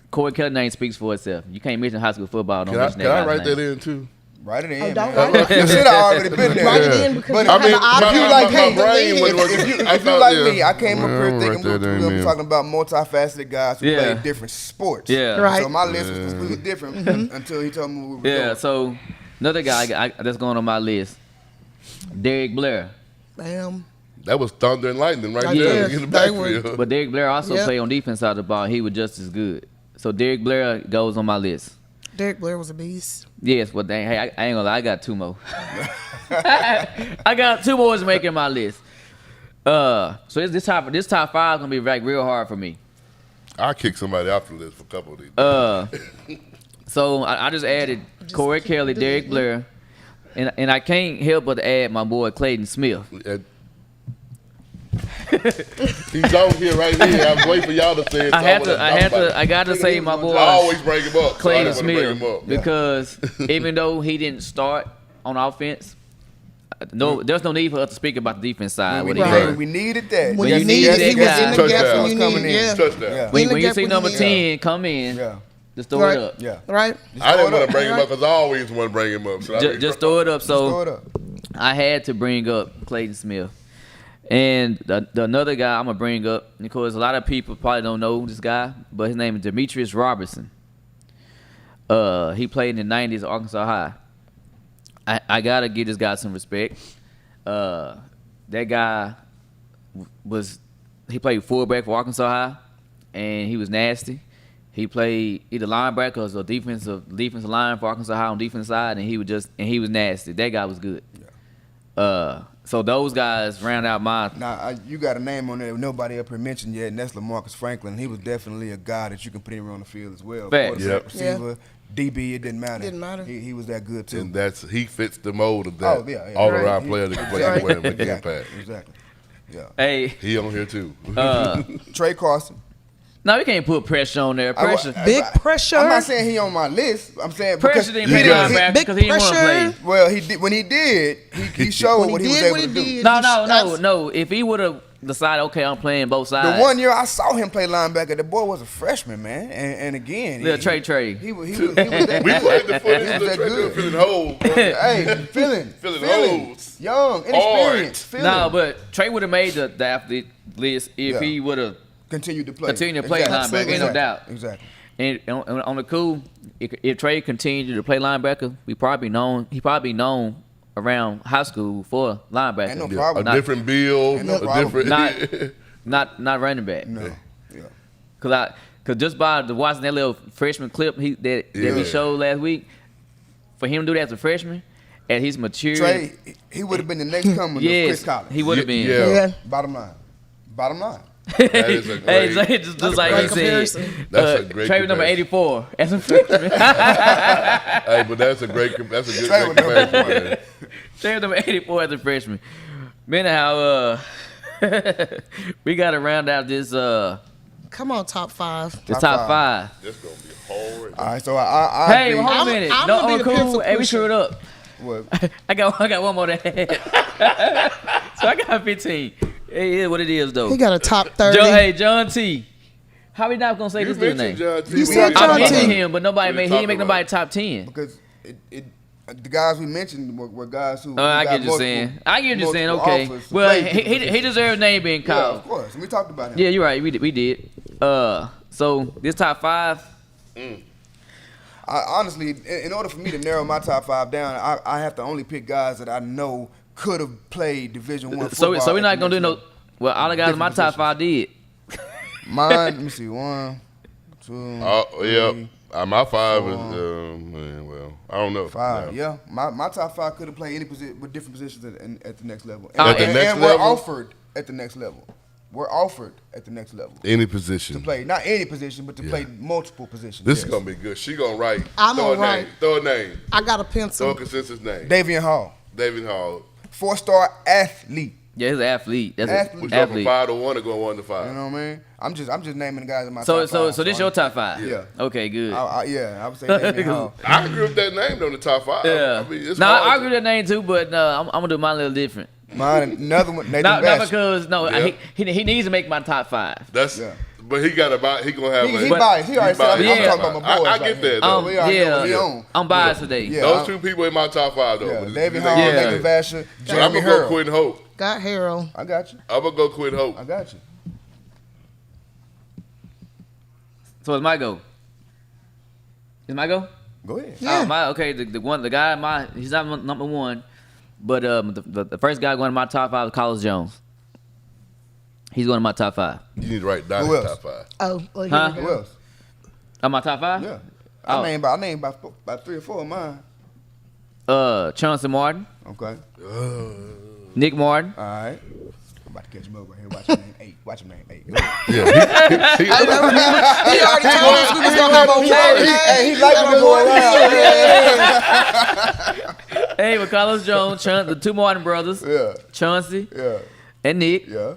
Corey Kelly name speaks for itself. You can't mention high school football. Don't Can I, mention can I that write guy's that name. in too? Write it in. Oh, don't man. write it. You should have already been there. Write it in because But you have I mean, an option. my- You my- can't my brain delete was- it. If you like me, I came up Well, here I'll thinking write that we were in. talking about multifaceted guys who Yeah. play different sports. Yeah. Right. So my list was completely different until he told me we were Yeah. doing. So another guy that's going on my list, Derek Blair. Bam. That was thunder and lightning right Right there there. in the They were- backfield. But Derek Blair also Yep. played on defense side of the ball. He was just as good. So Derek Blair goes on my list. Derek Blair was a beast. Yes, but dang, hey, I ain't gonna lie, I got two more. I got two more making my list. So this top five gonna be like real hard for me. I kicked somebody off the list for a couple of these. So I just added Corey Kelly, Derek Blair, and I can't help but add my boy Clayton Smith. And he's on here right here. I'm waiting for y'all to say it. I got to say my boy I always bring him up. Clayton so I didn't wanna bring Smith him up. because even though he didn't start on offense, there's no need for us to speak about the defense side. When What we, he Right. did. when we needed that. When you you need needed, that he was guy. in the gap Touchdown. when you Coming needed. in. Yeah. Touchdown. Yeah. When, In the when you gap see when number you 10 come in, Yeah. just throw Right. it up. Yeah. Right? I didn't want up. to bring him Right. up because I always want to bring him up. So I mean, Just throw it up. Throw So it up. I had to bring up Clayton Smith. And the another guy I'm going to bring up, because a lot of people probably don't know this guy, but his name is Demetrius Robertson. He played in the 90s at Arkansas High. I got to give this guy some respect. That guy he played fullback for Arkansas High, and he was nasty. He played either linebacker or defensive line for Arkansas High on defense side, and he was nasty. That guy was good. So those guys round out my. Now, you got a name on there nobody up here mentioned yet, and that's LaMarcus Franklin. He was definitely a guy that you can put anywhere on the field as well. Facts. Quarterback, Yep. receiver, DB, it didn't matter. Didn't matter. He was that good, too. and he fits the mold of that Oh, yeah. all-around Right. player that can play Exactly. anywhere and make an Exactly. impact. Exactly. Yeah. Hey, He on here too. Trey Carson. no, we can't put pressure on there. Pressure. Big pressure. I'm not saying he on my list. I'm saying because Pressure didn't he play didn't- linebacker big because he didn't want to pressure. play. Well, he did when he did. He showed When he what he was did able what to he do. did. No. If he would have decided, okay, I'm playing both sides. The one year I saw him play linebacker, the boy was a freshman, man. And again, Little Trey. He was that, We played the foot. He was that good. Feeling whole. bro. hey, Feeling holes. young, inexperienced, feeling. No, but Trey would have made the athlete list if Yeah. he would have. continue to play. Continue to play linebacker, ain't no doubt. Exactly. And on the cool, if Trey continued to play linebacker, he probably known around high school for linebacker. Ain't no Yeah, problem. a different build, Ain't no a problem. different. not running back. No. Yeah. Cause just by the watching that little freshman clip that Yeah. we showed last week, for him to do that as a freshman, at his maturity, Trey, he would have been the next coming of yes, Chris Collins. he would have been. Yeah. Yeah. Bottom line. That is a Hey, great. just That's a like great he said, comparison. That's a great Trey was number comparison. 84 as a freshman. Hey, but that's a good Trey comparison, was man. Trey was number 84 as a freshman. Man, how we got to round out this Come on, top five. top five. This gonna be hard. All right, so I Hey, agree. hold on a I'm- minute. I'm No, gonna be the cool. pencil Hey, we pusher. screwed up. What? I got one more to add. So I got 15. It is what it is, though. He got a top 30. John T. How we not gonna say You this dude's mentioned name? John T. You said I John T. mentioned him, but nobody We made. He talking didn't make about nobody top 10. Because the guys we mentioned were guys who. I got get you saying. I get you saying. Okay. multiple offers to Well, play he deserves name being Yeah, called. of course. We talked about him. Yeah, you're right. We did. So this top five. Honestly, in order for me to narrow my top five down, I have to only pick guys that I know could have played Division I So football. we're not at gonna the do no. next Well, all the guys in my Different top five did. level. Mine. Let me see. 1, 2, Oh, 3, yeah. My 5 is, 4, man, well, I don't know. 5. Yeah. Yeah, my top 5 could have played any position with different positions at the next level. At the next and level? we're offered at the next level. We're offered at the next level Any to position. play, not any position, but to play multiple positions. This Yes. is going to be good. She going to write. I'm throw gonna a name. write. Throw a name. I got a Throw a pencil. consensus name. Davian Hall, David Hall. 4-star athlete. Yeah, he's an athlete. That's Athlete. We an go from athlete. 5 to 1 or go 1 to 5. You know what I mean? I'm just naming the guys in my So top 5. this your top 5? Yeah. Okay, good. I would say Davian Hall. I agree with that name on the top 5. Yeah. I mean, it's no, hard I to- agree with that name too, but I'm gonna do mine a little different. Mine, another one, Nathan Not Bash. because Yeah. he needs to make my top 5. That's, Yeah. but he got about, he going to have He a. biased. He already said, I'm Yeah. talking about my boys. I right get here. that, though. We already know what he Yeah, on. I'm biased today. Yeah. Those 2 people in my top 5, though. Yeah, But David they- Hall, Yeah. Nathan Vasher, But I'm Jeremy going to go Hurl. Quentin Hope. Got Harold. I got you. I'm going to go Quentin Hope. I got you. So it's my go. Is my go? Go ahead. Yeah. The guy he's not number 1, but the first guy going to my top 5 is Carlos Jones. He's going to my top 5. You need to write down Who his else? top 5. Oh, well, here Huh? we Who go. else? My top 5? Yeah. Oh. I named about 3 or 4 of mine. Chauncey Martin, Okay. Nick Martin. All right. I'm about to catch him up right here. Watch him name 8. Watch him name 8. Go ahead. Yeah. He already told us we was gonna have a Hey, he like to go around. Hey, with Carlos Jones, the 2 Martin brothers, Yeah. Chauncey Yeah. and Nick. Yeah.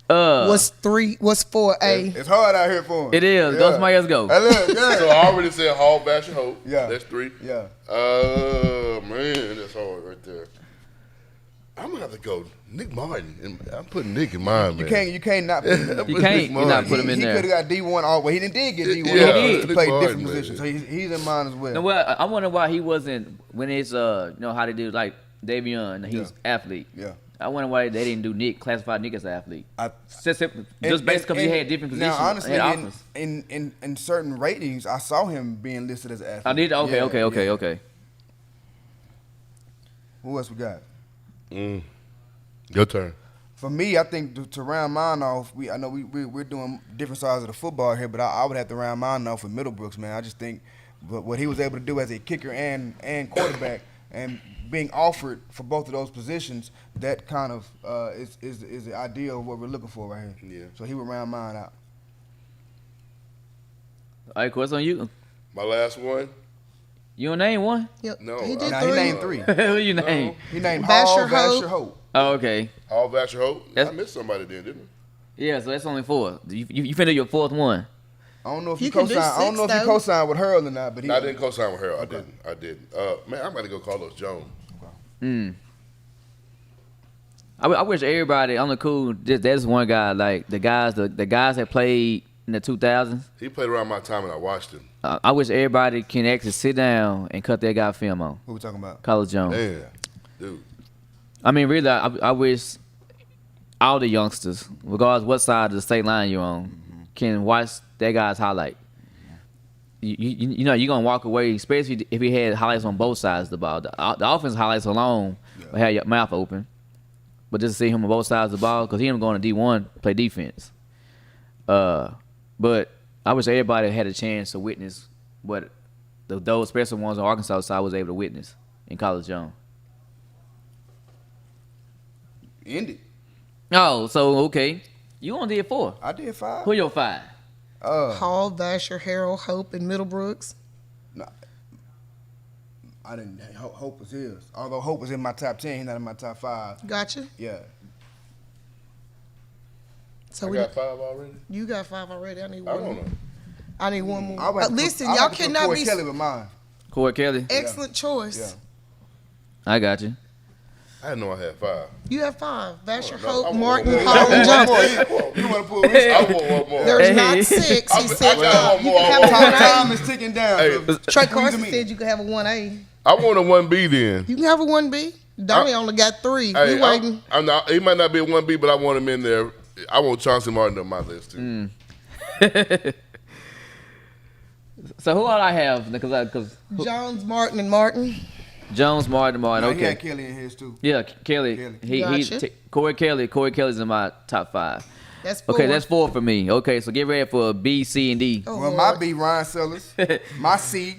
What's 4A? It's hard out here for him. It is. Go somebody else go. Hey, look, yeah. So I already said Hall, Basher, Hope. Yeah. That's 3. Yeah. Man, that's hard right there. I'm gonna have to go Nick Martin. I'm putting Nick in mine, man. You can't not put him in there. You can't. You're not put him in He there. could have got D1 all the way. He didn't get D1. Yeah, He Nick to play Martin, different man. positions. So he's in mine as well. No, well, I wonder why he wasn't when it's how they do like Davion. He's athlete. Yeah. I wonder why they didn't do Nick, classify Nick as an athlete. I- Just based because he had different positions. Now, honestly, had offers. in certain ratings, I saw him being listed as an athlete. I did. Okay, Yeah, okay. yeah. Who else we got? Your turn. For me, I think to round mine off, I know we're doing different sides of the football here, but I would have to round mine off with Middlebrooks, man. I just think what he was able to do as a kicker and quarterback, and being offered for both of those positions, that kind of is the ideal of what we're looking for right here. Yeah. So he would round mine out. All right, what's on you? My last one. You don't name one? Yep. No, he did Now, 3. he named 3. Who you name? He named Vasher Hall, Hope. Vasher Hope. Oh, okay. Hall, Basher, Hope. I That's- missed somebody then, didn't Yeah, so that's only 4. You finna do your 4th one. I don't know if You he can do co-signed. I don't know if 6, he though. co-signed with Harold or not, but he. I? I didn't co-sign with Harold. I didn't. Man, I'm about to go Carlos Jones. I wish everybody on the cool. There's one guy like the guys that played in the 2000s. He played around my time and I watched him. I wish everybody can actually sit down and cut that guy film on. Who we talking about? Carlos Jones. Man, dude. I mean, really, I wish all the youngsters, regardless what side of the state line you're on, can watch that guy's highlight. You know, you're going to walk away, especially if he had highlights on both sides of the ball. The offense highlights alone will have your mouth open. But just to see him on both sides of the ball, because he ain't going to D1, play defense. But I wish everybody had a chance to witness what those special ones on Arkansas side was able to witness in Carlos Jones. Indy. Oh, so okay. You only did 4. I did 5. Who your 5? Hall, Vasher, Harold, Hope, and Middlebrooks. I didn't. Hope was his. Although Hope was in my top 10, he's not in my top 5. Gotcha. Yeah. So I got 5 already. you got 5 already. I need I one. don't know. I need one more. I would have to Listen, put- I would y'all have to put cannot Corey be Kelly with mine. Corey Kelly. excellent choice. Yeah. I got you. I didn't know I had 5. You have 5. Vasher, No, I Hope, want Martin, one more. Hall, and I Jones. want one more. You want to pull me? I want one more. There's Hey. not 6. He said I got one you more. can have I a want one Time A. is ticking down. Hey, so Trey squeeze Carson him in. said you could have a 1A. I want a 1B then. You can have a 1B. Donnie only got 3. Hey, We waiting. I'm not, he might not be a 1B, but I want him in there. I want Chauncey Martin on my list too. So who all I have? Because Jones, Martin, and Martin. Jones, Martin. No, he Okay. had Kelly in his too. Yeah, Kelly. Kelly. He Gotcha. Corey Kelly's in my top 5. That's 4. Okay, that's 4 for me. Okay, so get ready for B, C, and D. Oh, Well, Lord. my B, Ryan Sellers. My C,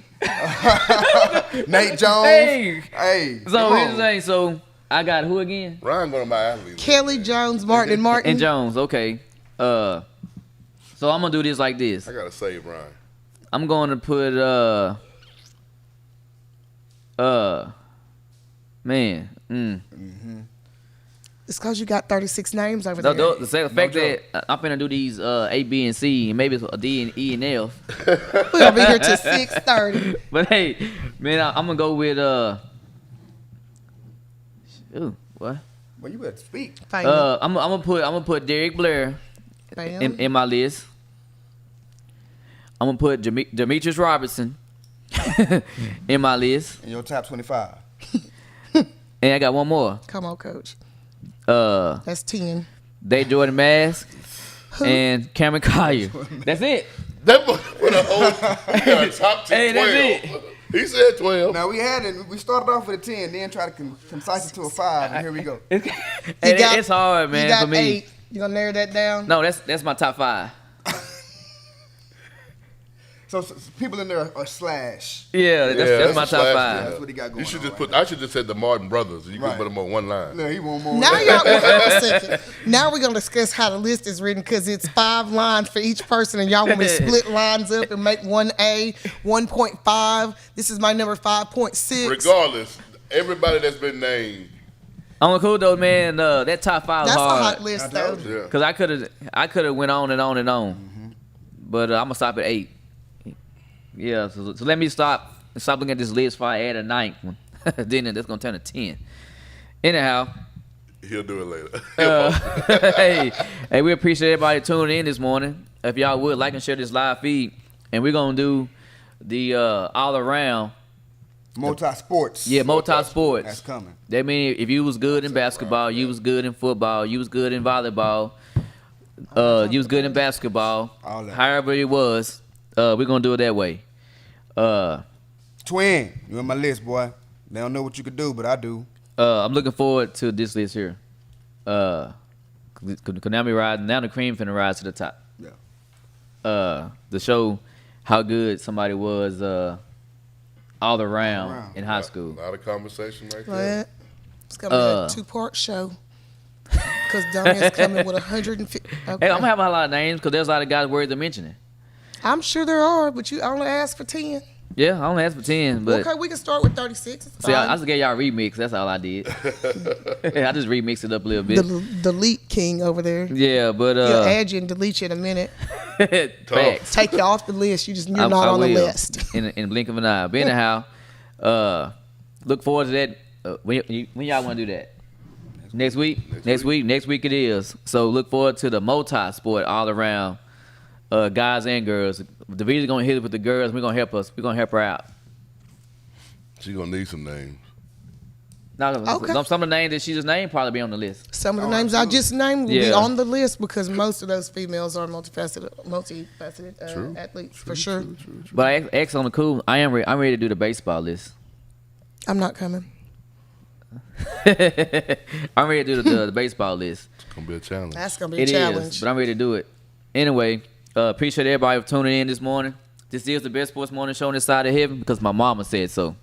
Nate Jones. Hey. Hey, So come here's the on. thing. So I got who again? Ryan going to my athlete. Kelly, Jones, Martin, and Martin. And Jones. Okay. So I'm gonna do this like this. I got to save Ryan. I'm going to put man. It's because you got 36 names over there. The fact that I'm finna do these A, B, and C, and maybe it's a D and E and F. We're gonna be here till 6:30. But hey, man, I'm gonna go with ooh, what? Well, you better speak. I'm gonna put Derek Blair in my list. I'm gonna put Demetrius Robertson in my list, In your top 25. and I got one more. Come on, coach. That's 10. Day Jordan Mask and Cameron Collier. That's it. That boy put a whole he got a top 10, Hey, 12. that's He said 12. Now, we started off with a 10, then tried to concise it to a 5, and here we go. Hey, You got- it's hard, man, You got for me. 8. You gonna narrow that down? No, that's my top 5. So people in there are slash. Yeah, that's my a top slash 5. there. That's what he got going You should on just right put. now. I should just said the Martin brothers. You Right. can put them on one line. No, he want more. Now y'all, wait a second. Now we're gonna discuss how the list is written because it's 5 lines for each person, and y'all want me to split lines up and make 1A, 1.5. This is my number 5.6. Regardless, everybody that's been named. I'm cool though, man. That top 5 was That's a hard. hot list, though. Yeah. Cause I could have went on and on and on, but I'm gonna stop at 8. Yeah, so let me stop looking at this list before I add a 9th one. Then that's gonna turn to 10. Anyhow, He'll do it later. hey, we appreciate everybody tuning in this morning. If y'all would like and share this live feed, and we're gonna do the all around, Multi-sports. multi sports. That's coming. That mean if you was good in basketball, you was good in football, you was good in volleyball, you was good in basketball. All that. However it was, we're gonna do it that way. Twin, you on my list, boy. They don't know what you could do, but I do. I'm looking forward to this list here. Konami riding now, the cream finna rise to the top. Yeah. To show how good somebody was all around in high school. A lot of conversation right Go there. ahead. It's gonna be a 2-part show. Because Damian's coming with 150. Okay. Hey, I'm gonna have a lot of names because there's a lot of guys worth mentioning. I'm sure there are, but you only asked for 10. Yeah, I only asked for 10, but Okay, we can start with 36. It's see, I fine. just gave y'all a remix. That's all I did. I just remixed it up a little bit. The delete king over there. Yeah, but He'll add you and delete you in a minute. facts. Take you off the list. You're I not on the will, list. in a blink of an eye. But anyhow, look forward to that. When y'all want to do that? Next week? Next week it is. So look forward to the multi-sport all around, guys and girls. Davita's gonna hit it with the girls. We're gonna help us. We're gonna help her out. She's gonna need some names. Now, Okay. some of the names that she just named probably be on the list. Some of the names I just named will be Yeah. on the list because most of those females are multifaceted athletes for sure. But I asked on the cool. I'm ready to do the baseball list. I'm not coming. I'm ready to do the baseball list. It's gonna be a challenge. That's gonna be a It challenge. is, but I'm ready to do it. Anyway, appreciate everybody for tuning in this morning. This is the best sports morning show on this side of heaven because my mama said so.